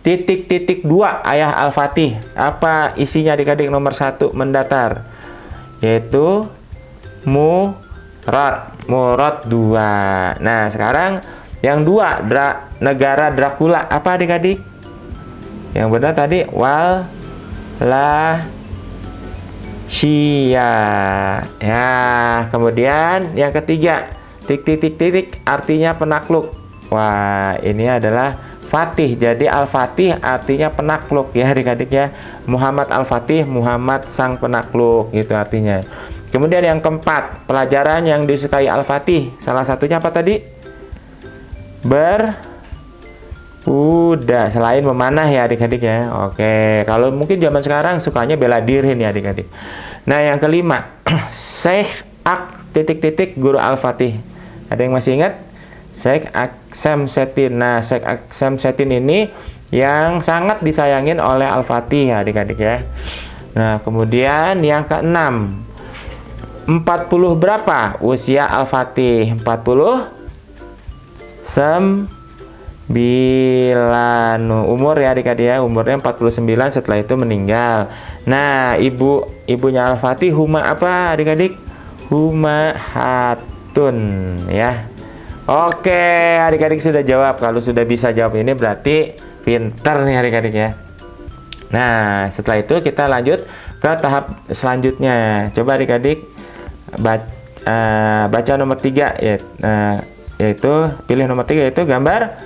Titik-titik 2 ayah Al-Fatih. Apa isinya adik-adik nomor 1 mendatar? Yaitu Murad 2. Nah, sekarang yang 2 negara Dracula. Apa adik-adik? Yang benar tadi Wallachia. Ya, kemudian yang ketiga, titik-titik artinya penakluk. Wah, ini adalah Fatih. Jadi Al-Fatih artinya penakluk ya adik-adik ya. Muhammad Al-Fatih, Muhammad sang penakluk gitu artinya. Kemudian yang keempat, pelajaran yang disukai Al-Fatih. Salah satunya apa tadi? Udah, selain memanah ya adik-adik ya. Oke, kalau mungkin zaman sekarang sukanya bela diri nih adik-adik. Nah, yang kelima, Syekh titik-titik guru Al-Fatih. Ada yang masih ingat? Syekh Aksemseddin. Nah, Syekh Aksemseddin ini yang sangat disayangin oleh Al-Fatih ya adik-adik ya. Nah, kemudian yang keenam, 40 berapa usia Al-Fatih? 49 umur ya adik-adik ya, umurnya 49 setelah itu meninggal. Nah, ibunya Al-Fatih Huma apa adik-adik? Humahatun ya. Oke, adik-adik sudah jawab. Kalau sudah bisa jawab ini berarti pintar nih adik-adik ya. Nah, setelah itu kita lanjut ke tahap selanjutnya. Coba adik-adik baca nomor 3 ya. Yaitu pilih nomor 3 yaitu gambar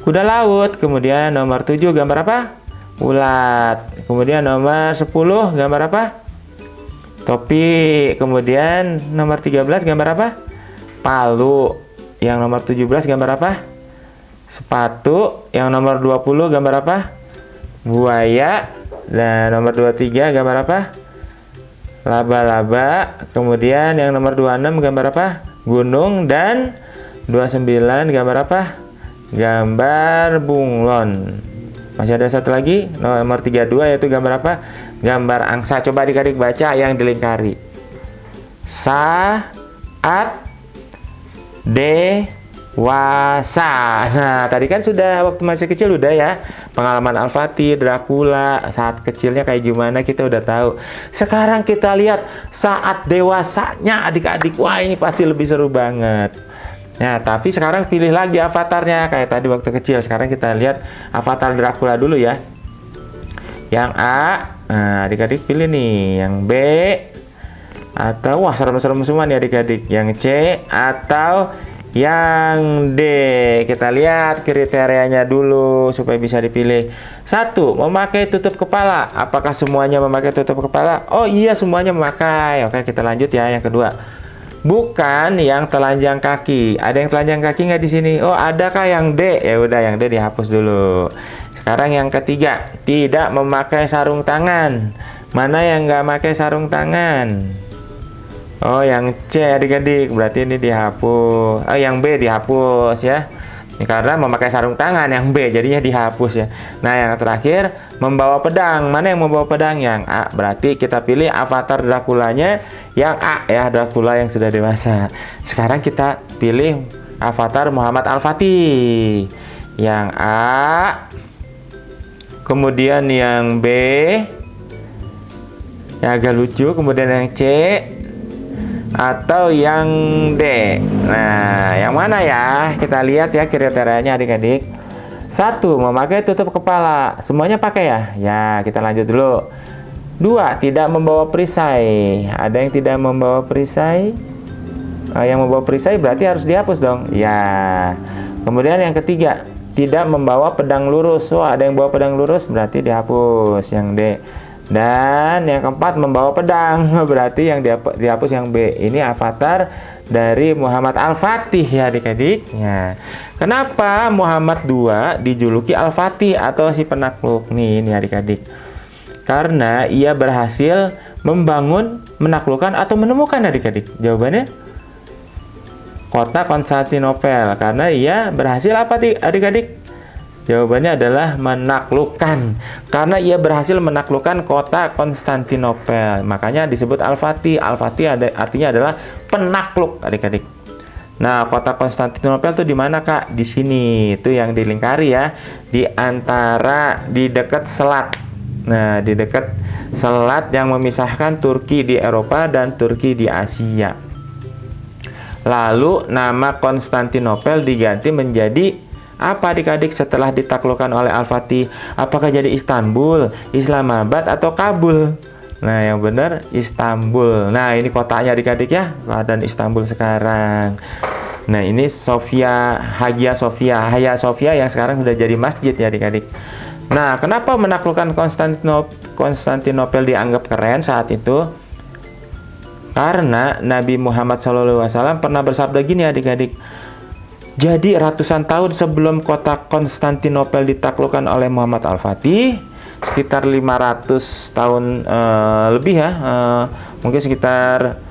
kuda laut. Kemudian nomor 7 gambar apa? Ulat. Kemudian nomor 10 gambar apa? Topi. Kemudian nomor 13 gambar apa? Palu. Yang nomor 17 gambar apa? Sepatu. Yang nomor 20 gambar apa? Buaya. Dan nomor 23 gambar apa? Laba-laba. Kemudian yang nomor 26 gambar apa? Gunung. Dan 29 gambar apa? Gambar bunglon. Masih ada satu lagi, nomor 32 yaitu gambar apa? Gambar angsa. Coba adik-adik baca yang dilingkari. Saat dewasa. Nah, tadi kan sudah waktu masih kecil udah ya. Pengalaman Al-Fatih, Dracula, saat kecilnya kayak gimana kita udah tahu. Sekarang kita lihat saat dewasanya adik-adik. Wah, ini pasti lebih seru banget. Nah, tapi sekarang pilih lagi avatarnya kayak tadi waktu kecil. Sekarang kita lihat avatar Dracula dulu ya. Yang A, nah adik-adik pilih nih. Yang B, atau wah serem-serem semua nih adik-adik. Yang C atau yang D. Kita lihat kriterianya dulu supaya bisa dipilih. 1, memakai tutup kepala. Apakah semuanya memakai tutup kepala? Oh iya, semuanya memakai. Oke, kita lanjut ya. Yang kedua, bukan yang telanjang kaki. Ada yang telanjang kaki nggak di sini? Oh, adakah yang D? Ya udah, yang D dihapus dulu. Sekarang yang ketiga, tidak memakai sarung tangan. Mana yang nggak pakai sarung tangan? Oh, yang C adik-adik. Berarti ini dihapus. Oh, yang B dihapus ya. Ini karena memakai sarung tangan yang B, jadinya dihapus ya. Nah, yang terakhir, membawa pedang. Mana yang membawa pedang? Yang A. Berarti kita pilih avatar Draculanya yang A ya, Dracula yang sudah dewasa. Sekarang kita pilih avatar Muhammad Al-Fatih. Yang A. Kemudian yang B. Yang agak lucu. Kemudian yang C. Atau yang D. Nah, yang mana ya? Kita lihat ya kriterianya adik-adik. 1, memakai tutup kepala. Semuanya pakai ya? Ya, kita lanjut dulu. 2, tidak membawa perisai. Ada yang tidak membawa perisai? Yang membawa perisai berarti harus dihapus dong. Ya. Kemudian yang ketiga, tidak membawa pedang lurus. Wah, ada yang bawa pedang lurus berarti dihapus yang D. Dan yang keempat, membawa pedang, berarti yang dihapus yang B. Ini avatar dari Muhammad Al-Fatih ya adik-adik. Ya. Kenapa Muhammad II dijuluki Al-Fatih atau si penakluk? Nih adik-adik. Karena ia berhasil membangun, menaklukkan atau menemukan adik-adik. Jawabannya kota Konstantinopel. Karena ia berhasil apa adik-adik? Jawabannya adalah menaklukkan. Karena ia berhasil menaklukkan kota Konstantinopel. Makanya disebut Al-Fatih. Al-Fatih artinya adalah penakluk, adik-adik. Nah, kota Konstantinopel tuh di mana, Kak? Di sini. Itu yang dilingkari ya. Di dekat selat. Nah, di dekat selat yang memisahkan Turki di Eropa dan Turki di Asia. Lalu nama Konstantinopel diganti menjadi apa, adik-adik, setelah ditaklukkan oleh Al-Fatih? Apakah jadi Istanbul, Islamabad, atau Kabul? Nah, yang benar Istanbul. Nah, ini kotanya, adik-adik ya, dan Istanbul sekarang. Nah, ini Hagia Sophia yang sekarang sudah jadi masjid ya, adik-adik. Nah, kenapa menaklukkan Konstantinopel dianggap keren saat itu? Karena Nabi Muhammad SAW pernah bersabda gini, adik-adik. Jadi ratusan tahun sebelum kota Konstantinopel ditaklukkan oleh Muhammad Al-Fatih, sekitar 500 tahun lebih ya, mungkin sekitar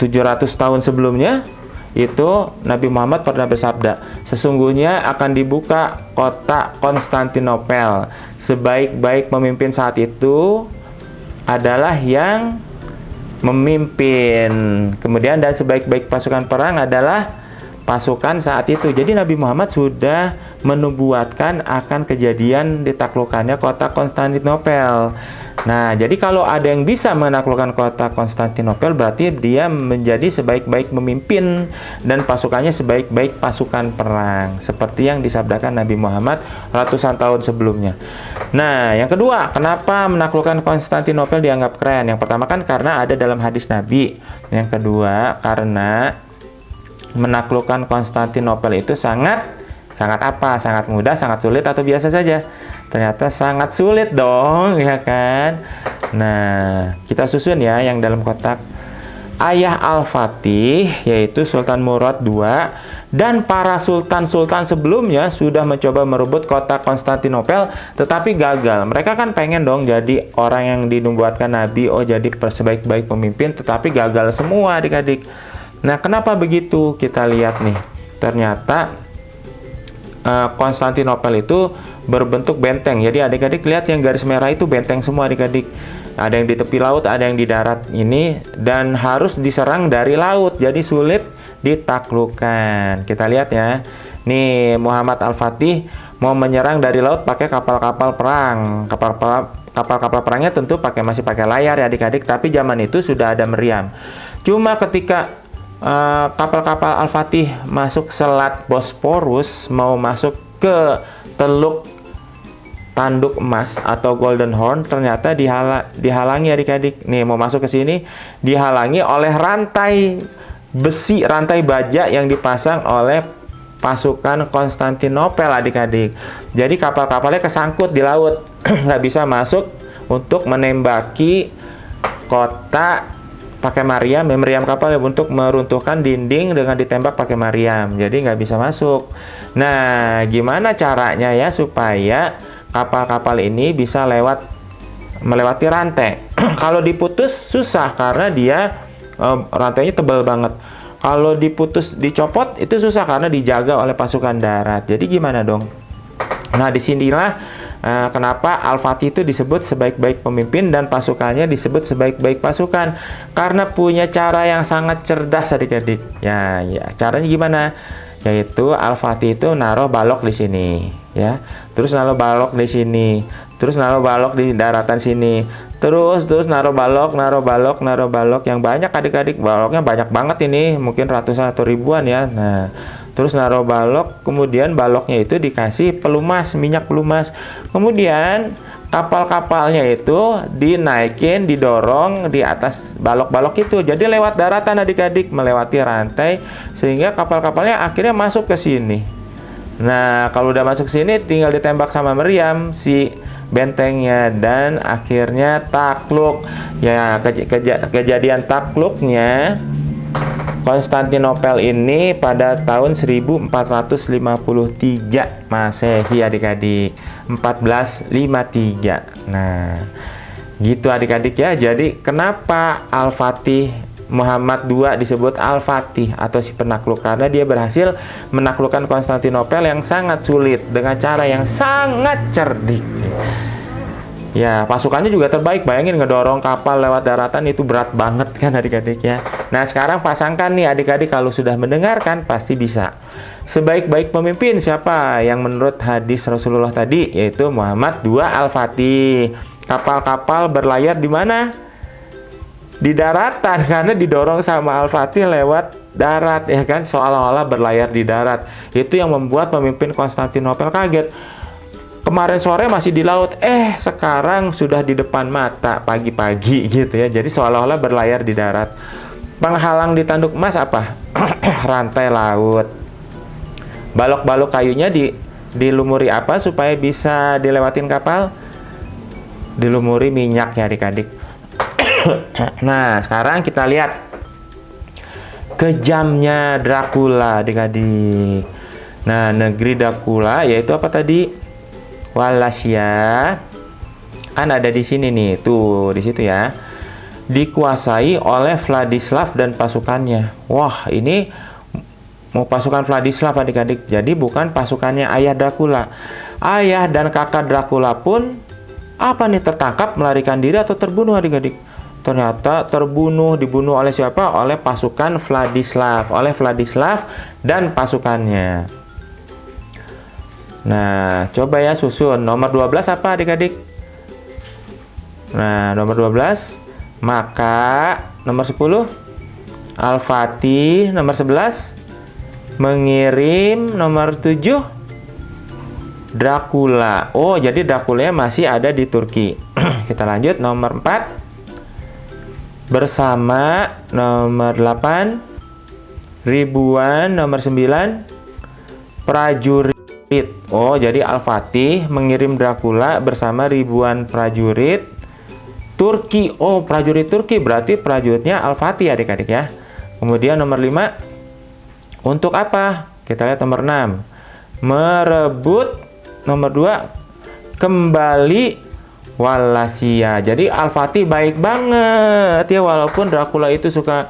700 tahun sebelumnya, itu Nabi Muhammad pernah bersabda, sesungguhnya akan dibuka kota Konstantinopel. Sebaik-baik pemimpin saat itu adalah yang memimpin. Kemudian dan sebaik-baik pasukan perang adalah pasukan saat itu. Jadi Nabi Muhammad sudah menubuatkan akan kejadian ditaklukkannya kota Konstantinopel. Nah, jadi kalau ada yang bisa menaklukkan kota Konstantinopel, berarti dia menjadi sebaik-baik pemimpin dan pasukannya sebaik-baik pasukan perang, seperti yang disabdakan Nabi Muhammad ratusan tahun sebelumnya. Nah, yang kedua, kenapa menaklukkan Konstantinopel dianggap keren? Yang pertama kan karena ada dalam hadis Nabi. Yang kedua, karena menaklukkan Konstantinopel itu sangat apa? Sangat mudah, sangat sulit, atau biasa saja? Ternyata sangat sulit dong, ya kan? Nah, kita susun ya yang dalam kotak. Ayah Al-Fatih, yaitu Sultan Murad II, dan para sultan-sultan sebelumnya sudah mencoba merebut kota Konstantinopel, tetapi gagal. Mereka kan pengen dong jadi orang yang dinubuatkan Nabi, jadi sebaik-baik pemimpin, tetapi gagal semua, adik-adik. Nah, kenapa begitu? Kita lihat nih. Ternyata Konstantinopel itu berbentuk benteng. Jadi adik-adik lihat yang garis merah itu benteng semua, adik-adik. Ada yang di tepi laut, ada yang di darat ini, dan harus diserang dari laut. Jadi sulit ditaklukkan. Kita lihat ya. Nih, Muhammad Al-Fatih mau menyerang dari laut pakai kapal-kapal perang. Kapal-kapal perangnya tentu masih pakai layar ya, adik-adik, tapi zaman itu sudah ada meriam. Cuma ketika kapal-kapal Al-Fatih masuk selat Bosporus, mau masuk ke Teluk Tanduk Emas atau Golden Horn, ternyata dihalangi, adik-adik. Nih, mau masuk ke sini dihalangi oleh rantai besi, rantai baja yang dipasang oleh pasukan Konstantinopel, adik-adik. Jadi kapal-kapalnya kesangkut di laut, nggak bisa masuk untuk menembaki kota pakai meriam kapal ya, untuk meruntuhkan dinding dengan ditembak pakai meriam. Jadi nggak bisa masuk. Nah, gimana caranya ya supaya kapal-kapal ini bisa melewati rantai? Kalau diputus susah karena dia rantainya tebal banget. Kalau dicopot itu susah karena dijaga oleh pasukan darat. Jadi gimana dong? Nah, disinilah kenapa Al-Fatih itu disebut sebaik-baik pemimpin dan pasukannya disebut sebaik-baik pasukan, karena punya cara yang sangat cerdas, adik-adik. Ya, caranya gimana? Yaitu Al-Fatih itu naruh balok di sini, ya. Terus naruh balok di sini, terus naruh balok di daratan sini, terus naruh balok yang banyak, adik-adik. Baloknya banyak banget ini, mungkin ratusan atau ribuan ya. Nah, terus naruh balok, kemudian baloknya itu dikasih pelumas, minyak pelumas. Kemudian kapal-kapalnya itu dinaikin, didorong di atas balok-balok itu. Jadi lewat daratan, adik-adik, melewati rantai, sehingga kapal-kapalnya akhirnya masuk ke sini. Nah, kalau udah masuk sini tinggal ditembak sama meriam si bentengnya, dan akhirnya takluk. Ya, kejadian takluknya Konstantinopel ini pada tahun 1453 Masehi, adik-adik. 1453. Nah, gitu adik-adik ya. Jadi kenapa Al-Fatih Muhammad II disebut Al-Fatih atau si penakluk karena dia berhasil menaklukkan Konstantinopel yang sangat sulit dengan cara yang sangat cerdik. Ya, pasukannya juga terbaik. Bayangin ngedorong kapal lewat daratan itu berat banget kan adik-adik ya. Nah, sekarang pasangkan nih adik-adik, kalau sudah mendengarkan pasti bisa. Sebaik-baik pemimpin siapa yang menurut hadis Rasulullah tadi? Yaitu Muhammad II Al-Fatih. Kapal-kapal berlayar di mana? Di daratan, karena didorong sama Al-Fatih lewat darat ya kan, seolah-olah berlayar di darat. Itu yang membuat pemimpin Konstantinopel kaget. Kemarin sore masih di laut, sekarang sudah di depan mata pagi-pagi gitu ya. Jadi seolah-olah berlayar di darat. Penghalang di tanduk emas apa? Rantai laut. Balok-balok kayunya dilumuri apa supaya bisa dilewatin kapal? Dilumuri minyak ya adik-adik. Nah, sekarang kita lihat kejamnya Dracula adik-adik. Nah, negeri Dracula yaitu apa tadi? Wallachia. Kan ada di sini nih, tuh di situ ya. Dikuasai oleh Vladislav dan pasukannya. Wah, ini mau pasukan Vladislav adik-adik. Jadi bukan pasukannya ayah Dracula. Ayah dan kakak Dracula pun apa nih, tertangkap, melarikan diri atau terbunuh adik-adik. Ternyata dibunuh oleh siapa? Oleh pasukan Vladislav, dan pasukannya. Nah, coba ya susun. Nomor 12 apa adik-adik? Nah, nomor 12. Maka nomor 10 Al-Fatih, nomor 11 mengirim, nomor 7 Dracula. Oh, jadi Dracula masih ada di Turki. Kita lanjut nomor 4. Bersama, nomor 8 ribuan, nomor 9 prajurit. Oh, jadi Al-Fatih mengirim Dracula bersama ribuan prajurit Turki. Oh, prajurit Turki berarti prajuritnya Al-Fatih adik-adik ya. Kemudian nomor 5 untuk apa? Kita lihat nomor 6 merebut, nomor 2 kembali Wallachia. Jadi Al-Fatih baik banget ya, walaupun Dracula itu suka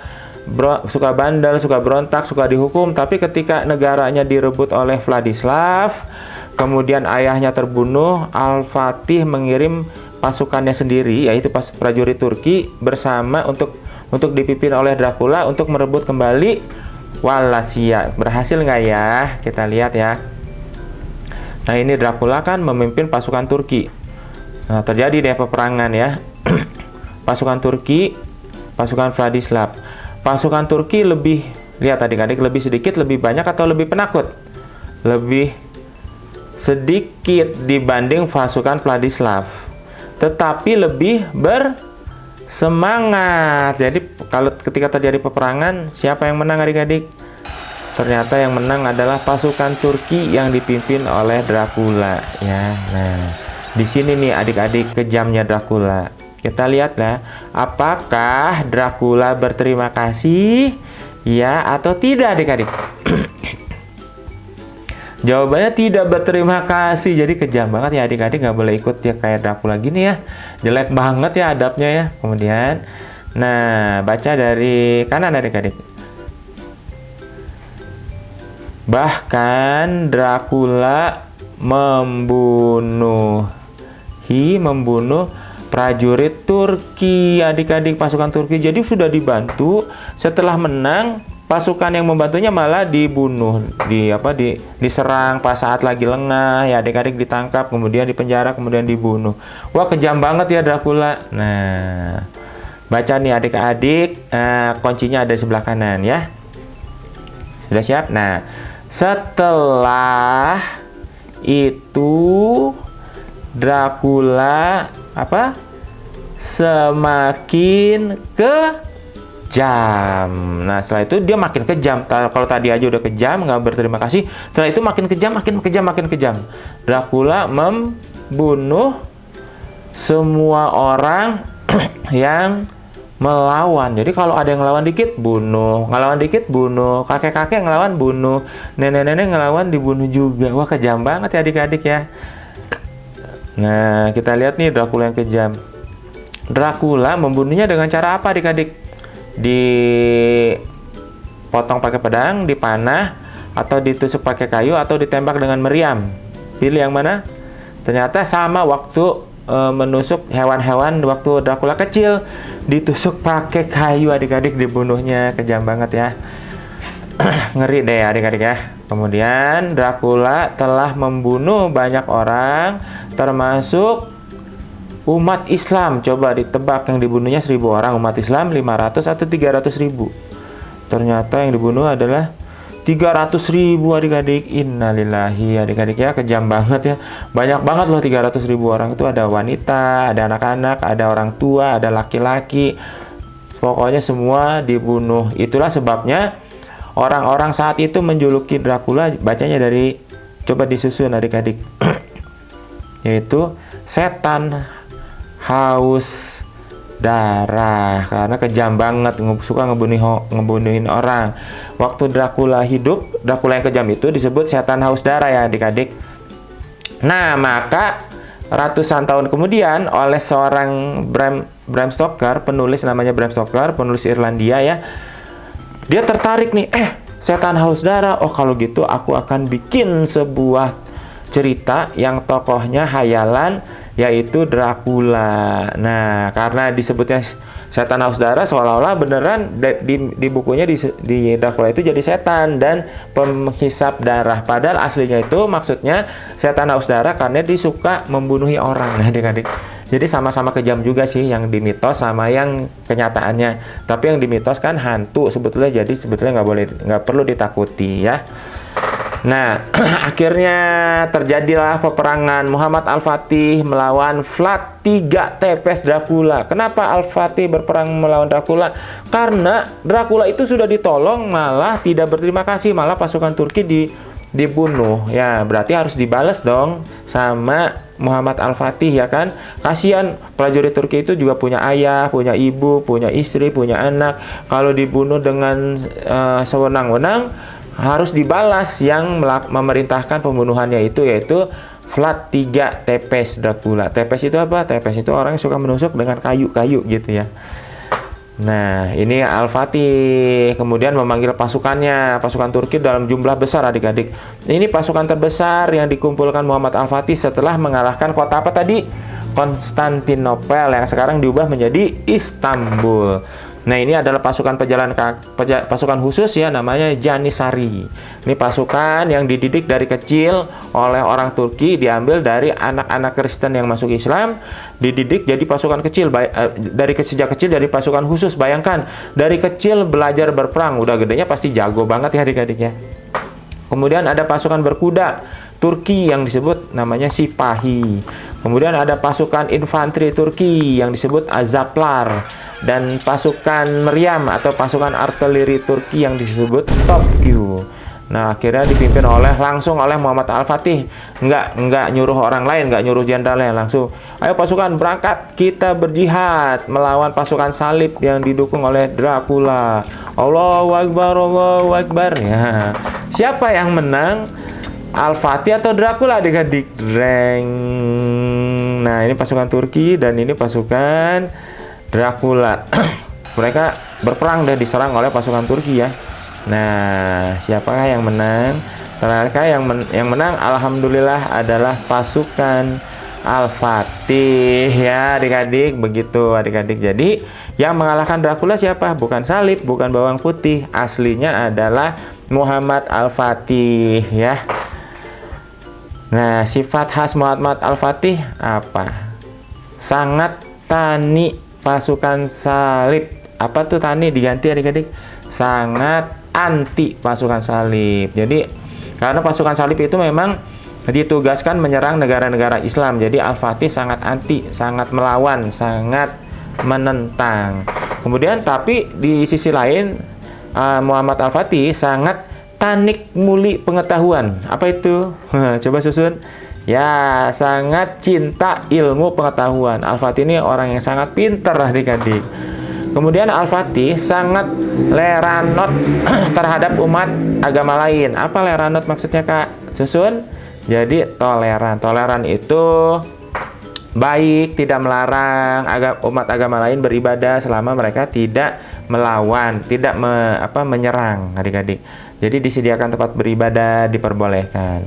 bandel, suka berontak, suka dihukum, tapi ketika negaranya direbut oleh Vladislav, kemudian ayahnya terbunuh, Al-Fatih mengirim pasukannya sendiri, yaitu prajurit Turki bersama untuk dipimpin oleh Dracula untuk merebut kembali Wallachia. Berhasil nggak ya? Kita lihat ya. Nah, ini Dracula kan memimpin pasukan Turki. Nah, terjadi deh peperangan ya. Pasukan Turki, pasukan Vladislav. Pasukan Turki lebih, lihat adik-adik, lebih sedikit, lebih banyak atau lebih penakut? Lebih sedikit dibanding pasukan Vladislav, tetapi lebih bersemangat. Jadi kalau ketika terjadi peperangan, siapa yang menang adik-adik? Ternyata yang menang adalah pasukan Turki yang dipimpin oleh Dracula ya. Nah, di sini nih adik-adik kejamnya Dracula. Kita lihat ya, apakah Dracula berterima kasih ya atau tidak adik-adik? Jawabannya tidak berterima kasih. Jadi kejam banget ya adik-adik, nggak boleh ikut ya kayak Dracula gini ya. Jelek banget ya adabnya ya. Kemudian, nah baca dari kanan adik-adik. Bahkan Dracula membunuh prajurit Turki adik-adik, pasukan Turki. Jadi sudah dibantu, setelah menang pasukan yang membantunya malah dibunuh, diserang pas saat lagi lengah ya adik-adik, ditangkap, kemudian dipenjara, kemudian dibunuh. Wah, kejam banget ya Dracula. Nah, baca nih adik-adik, kuncinya ada di sebelah kanan ya. Sudah siap? Nah, setelah itu Dracula semakin kejam. Nah, setelah itu dia makin kejam. Kalau tadi aja udah kejam, nggak berterima kasih, setelah itu makin kejam, makin kejam. Dracula membunuh semua orang yang melawan. Jadi kalau ada yang ngelawan dikit, bunuh. Ngelawan dikit, bunuh. Kakek-kakek ngelawan, bunuh. Nenek-nenek ngelawan, dibunuh juga. Wah, kejam banget ya adik-adik ya. Nah, kita lihat nih Dracula yang kejam. Dracula membunuhnya dengan cara apa adik-adik? dipotong pakai pedang, dipanah, atau ditusuk pakai kayu, atau ditembak dengan meriam. Pilih yang mana? Ternyata sama waktu menusuk hewan-hewan waktu Dracula kecil, ditusuk pakai kayu adik-adik, dibunuhnya. Kejam banget ya. Ngeri deh adik-adik ya. Kemudian Dracula telah membunuh banyak orang, termasuk umat Islam. Coba ditebak yang dibunuhnya 1000 orang, umat Islam 500 atau 300.000. Ternyata yang dibunuh adalah 300.000 adik-adik. Innalillahi adik-adik ya, kejam banget ya. Banyak banget loh 300.000 orang itu, ada wanita, ada anak-anak, ada orang tua, ada laki-laki. Pokoknya semua dibunuh. Itulah sebabnya orang-orang saat itu menjuluki Dracula, bacanya dari, coba disusun adik-adik, yaitu setan haus darah, karena kejam banget, suka ngebunuhin orang. Waktu Dracula hidup, Dracula yang kejam itu disebut setan haus darah ya adik-adik. Nah, maka ratusan tahun kemudian oleh seorang Bram Stoker, penulis namanya Bram Stoker, penulis Irlandia ya, dia tertarik nih, setan haus darah. Oh, kalau gitu aku akan bikin sebuah cerita yang tokohnya hayalan, yaitu Dracula. Nah, karena disebutnya setan haus darah, seolah-olah beneran di bukunya di Dracula itu jadi setan dan penghisap darah. Padahal aslinya itu maksudnya setan haus darah karena dia suka membunuhi orang. Nah, adik-adik. Jadi sama-sama kejam juga sih yang di mitos sama yang kenyataannya. Tapi yang di mitos kan hantu sebetulnya, jadi sebetulnya nggak perlu ditakuti ya. Nah, akhirnya terjadilah peperangan Muhammad Al-Fatih melawan Vlad III Tepes Dracula. Kenapa Al-Fatih berperang melawan Dracula? Karena Dracula itu sudah ditolong, malah tidak berterima kasih, malah pasukan Turki dibunuh. Ya, berarti harus dibalas dong sama Muhammad Al-Fatih ya kan. Kasihan prajurit Turki itu juga punya ayah, punya ibu, punya istri, punya anak. Kalau dibunuh dengan sewenang-wenang, harus dibalas. Yang memerintahkan pembunuhannya itu yaitu Vlad III Tepes Dracula. Tepes itu apa? Tepes itu orang yang suka menusuk dengan kayu-kayu gitu ya. Nah, ini Al-Fatih kemudian memanggil pasukannya, pasukan Turki dalam jumlah besar adik-adik. Ini pasukan terbesar yang dikumpulkan Muhammad Al-Fatih setelah mengalahkan kota apa tadi? Konstantinopel yang sekarang diubah menjadi Istanbul. Nah, ini adalah pasukan pasukan khusus ya, namanya Janissary. Ini pasukan yang dididik dari kecil oleh orang Turki, diambil dari anak-anak Kristen yang masuk Islam, dididik jadi pasukan kecil dari sejak kecil dari pasukan khusus. Bayangkan, dari kecil belajar berperang, udah gedenya pasti jago banget ya adik-adik ya. Kemudian ada pasukan berkuda Turki yang disebut namanya Sipahi. Kemudian ada pasukan infanteri Turki yang disebut Azaplar, dan pasukan meriam atau pasukan artileri Turki yang disebut Topçu. Nah, akhirnya dipimpin langsung oleh Muhammad Al-Fatih. Nggak nyuruh orang lain, nggak nyuruh jenderalnya, langsung, ayo pasukan berangkat, kita berjihad melawan pasukan salib yang didukung oleh Dracula. Allahu Akbar, Allahu Akbar. Ya. Siapa yang menang? Al-Fatih atau Dracula adik-adik? Reng. Nah, ini pasukan Turki dan ini pasukan Dracula. Mereka berperang dan diserang oleh pasukan Turki ya. Nah, siapakah yang menang? Ternyata yang menang alhamdulillah adalah pasukan Al-Fatih ya adik-adik. Begitu adik-adik. Jadi yang mengalahkan Dracula siapa? Bukan salib, bukan bawang putih. Aslinya adalah Muhammad Al-Fatih ya. Nah, sifat khas Muhammad Al-Fatih apa? Sangat tani pasukan salib. Apa tuh tani? Diganti adik-adik. Sangat anti pasukan salib. Jadi, karena pasukan salib itu memang ditugaskan menyerang negara-negara Islam. Jadi, Al-Fatih sangat anti, sangat melawan, sangat menentang. Kemudian, tapi di sisi lain, Muhammad Al-Fatih sangat tanik muli pengetahuan. Apa itu? Coba susun. Ya, sangat cinta ilmu pengetahuan. Al-Fatih ini orang yang sangat pintar adik-adik. Kemudian Al-Fatih sangat leranot terhadap umat agama lain. Apa leranot maksudnya, Kak? Susun. Jadi toleran. Toleran itu baik, tidak melarang umat agama lain beribadah selama mereka tidak melawan, tidak menyerang adik-adik. Jadi disediakan tempat beribadah, diperbolehkan.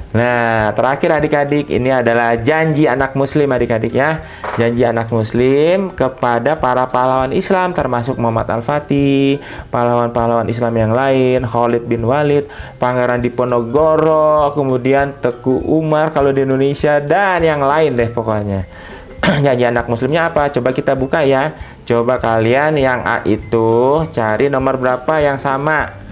Nah, terakhir adik-adik, ini adalah janji anak muslim adik-adik ya. Janji anak muslim kepada para pahlawan Islam, termasuk Muhammad Al-Fatih, pahlawan-pahlawan Islam yang lain, Khalid bin Walid, Pangeran Diponegoro, kemudian Teguh Umar kalau di Indonesia, dan yang lain deh pokoknya. Janji anak muslimnya apa? Coba kita buka ya. Coba kalian yang A itu cari nomor berapa yang sama.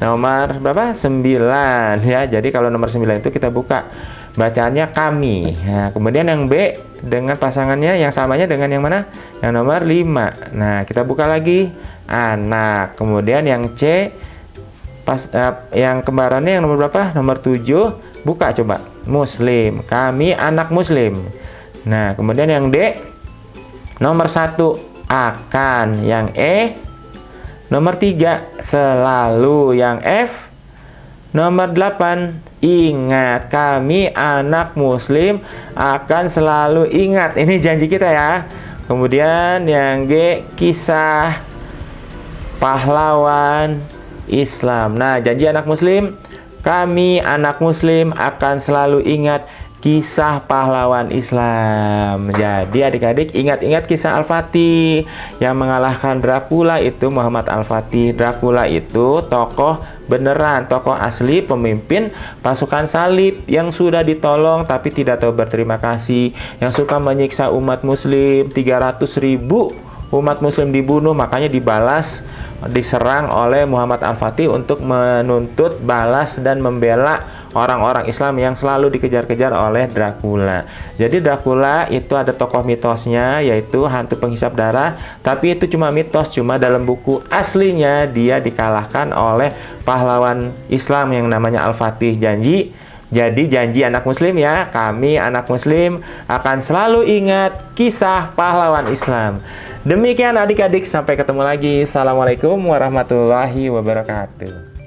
Nomor berapa? 9 ya. Jadi kalau nomor 9 itu kita buka bacaannya kami. Nah, kemudian yang B dengan pasangannya yang samanya dengan yang mana? Yang nomor 5. Nah, kita buka lagi anak. Kemudian yang C yang kembarannya yang nomor berapa? Nomor 7. Buka coba. Muslim. Kami anak muslim. Nah, kemudian yang D nomor 1 akan. Yang E nomor 3 selalu. Yang F nomor 8 ingat. Kami anak muslim akan selalu ingat. Ini janji kita ya. Kemudian yang G kisah pahlawan Islam. Nah, janji anak muslim, kami anak muslim akan selalu ingat kisah pahlawan Islam. Jadi adik-adik ingat-ingat kisah Al-Fatih yang mengalahkan Dracula itu Muhammad Al-Fatih. Dracula itu tokoh beneran, tokoh asli, pemimpin pasukan salib yang sudah ditolong tapi tidak tahu berterima kasih, yang suka menyiksa umat muslim. 300.000 umat muslim dibunuh, makanya diserang oleh Muhammad Al-Fatih untuk menuntut balas dan membela orang-orang Islam yang selalu dikejar-kejar oleh Dracula. Jadi Dracula itu ada tokoh mitosnya, yaitu hantu penghisap darah, tapi itu cuma mitos, cuma dalam buku aslinya dia dikalahkan oleh pahlawan Islam yang namanya Al-Fatih. Jadi janji anak muslim ya, kami anak muslim akan selalu ingat kisah pahlawan Islam. Demikian adik-adik, sampai ketemu lagi. Assalamualaikum warahmatullahi wabarakatuh.